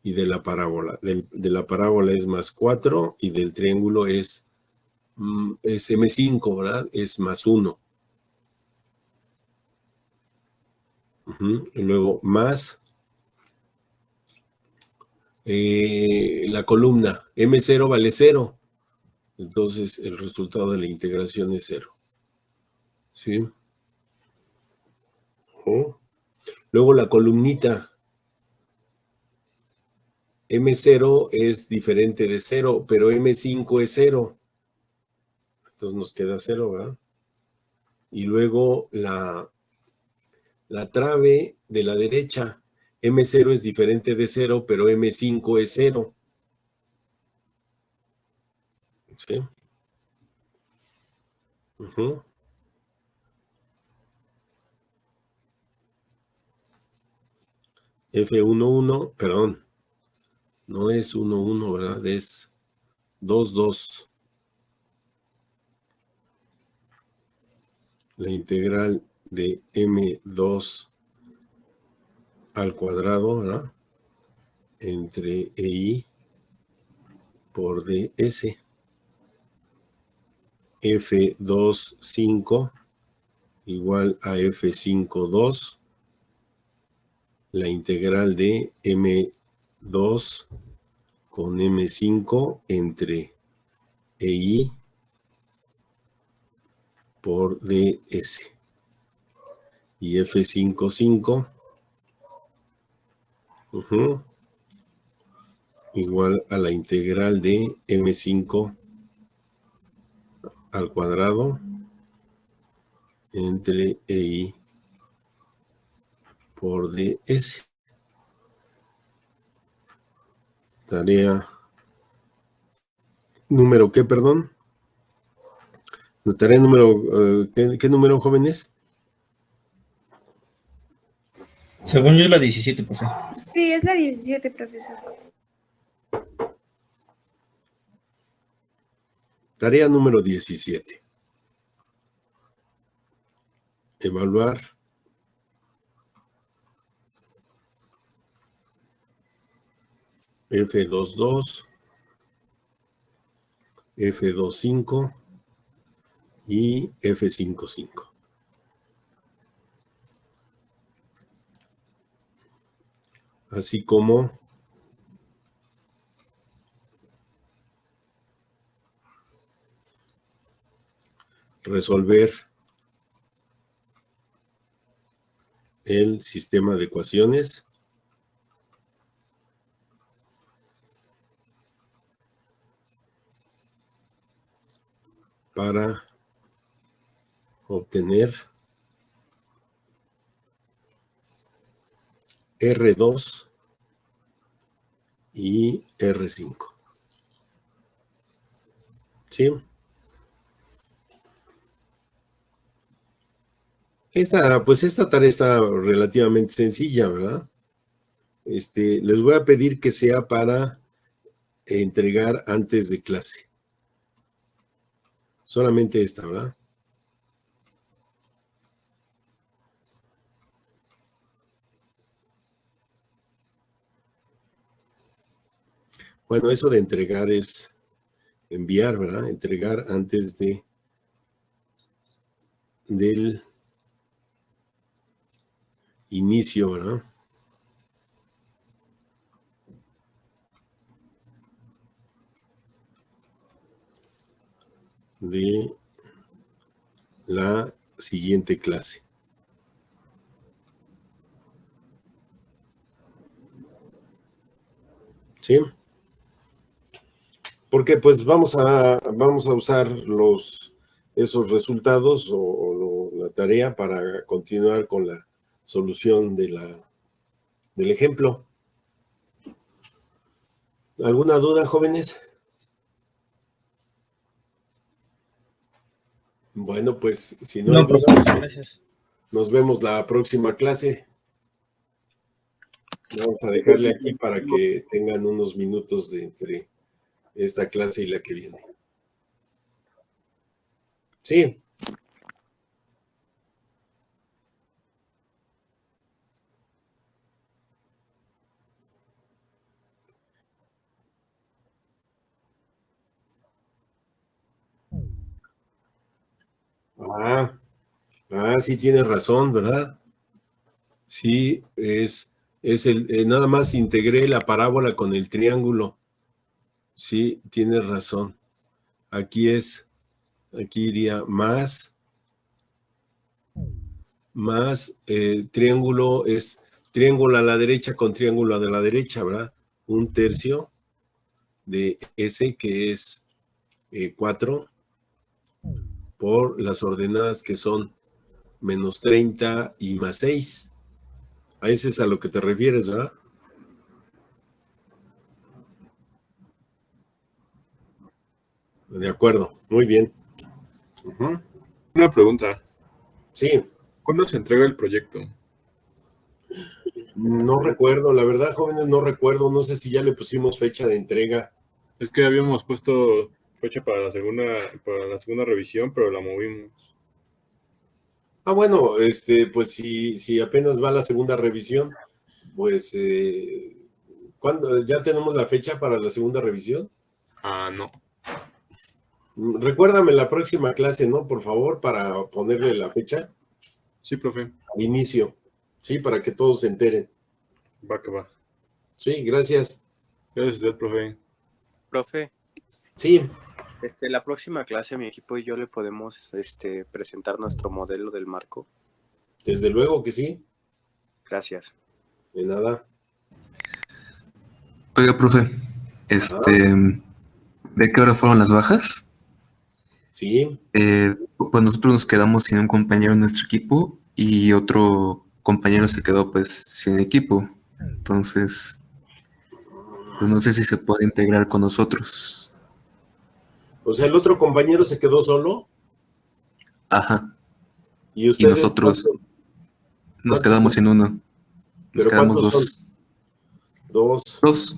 y de la parábola. De la parábola es más 4 y del triángulo es M5, ¿verdad? Es más 1. Y luego más la columna. M0 vale 0. Entonces el resultado de la integración es 0. ¿Sí? Luego la columnita. M0 es diferente de 0, pero M5 es 0. Entonces nos queda 0, ¿verdad? Y luego la trave de la derecha. M0 es diferente de 0, pero M5 es 0. ¿Sí? F11, perdón, no es 11, ¿verdad? Es 22. La integral de M2 al cuadrado, ¿verdad?, entre EI por DS. F25 igual a F52, la integral de M2 con M5 entre EI por DS. Y F55 igual a la integral de M5 al cuadrado entre EI por DS. Tarea número, ¿qué, perdón? Tarea número, ¿qué número, jóvenes? Según yo es la 17, profe. Sí, es la 17, profesor. Tarea número 17. Evaluar F22, F25 y F55. Así como resolver el sistema de ecuaciones para obtener R2 y R5. ¿Sí? Esta tarea está relativamente sencilla, ¿verdad? Les voy a pedir que sea para entregar antes de clase. Solamente esta, ¿verdad? Bueno, eso de entregar es enviar, ¿verdad? Entregar antes del inicio, ¿verdad? De la siguiente clase. ¿Sí? Porque pues vamos a usar esos resultados o la tarea para continuar con la solución del ejemplo. ¿Alguna duda, jóvenes? Bueno, pues si no hay No, profe, dudas, gracias. nos vemos la próxima clase. Vamos a dejarle aquí para que tengan unos minutos de entre esta clase y la que viene. Sí. Sí tienes razón, ¿verdad? Sí, es nada más integré la parábola con el triángulo. Sí, tienes razón. Aquí iría más triángulo es triángulo a la derecha con triángulo a la derecha, ¿verdad? 1/3 de S, que es 4, por las ordenadas que son -30 y +6. A ese es a lo que te refieres, ¿verdad? De acuerdo, muy bien. Una pregunta. Sí. ¿Cuándo se entrega el proyecto? No recuerdo, la verdad, jóvenes, no recuerdo. No sé si ya le pusimos fecha de entrega. Es que habíamos puesto fecha para la segunda revisión, pero la movimos. Bueno, pues si apenas va la segunda revisión, pues ¿cuándo? ¿Ya tenemos la fecha para la segunda revisión? No. Recuérdame la próxima clase, ¿no? Por favor, para ponerle la fecha. Sí, profe. Al inicio. Sí, para que todos se enteren. Va que va. Sí, gracias. Gracias a usted, profe. Profe, Sí. la próxima clase mi equipo y yo le podemos presentar nuestro modelo del marco. Desde luego que sí. Gracias. De nada. Oiga, profe, ¿de qué hora fueron las bajas? Sí. Pues nosotros nos quedamos sin un compañero en nuestro equipo y otro compañero se quedó pues sin equipo. Entonces, pues no sé si se puede integrar con nosotros. O sea, el otro compañero se quedó solo. Ajá. ¿Y ustedes nosotros nos cuántos quedamos son? en uno. Nos ¿Pero quedamos cuántos dos. son? Dos. Dos.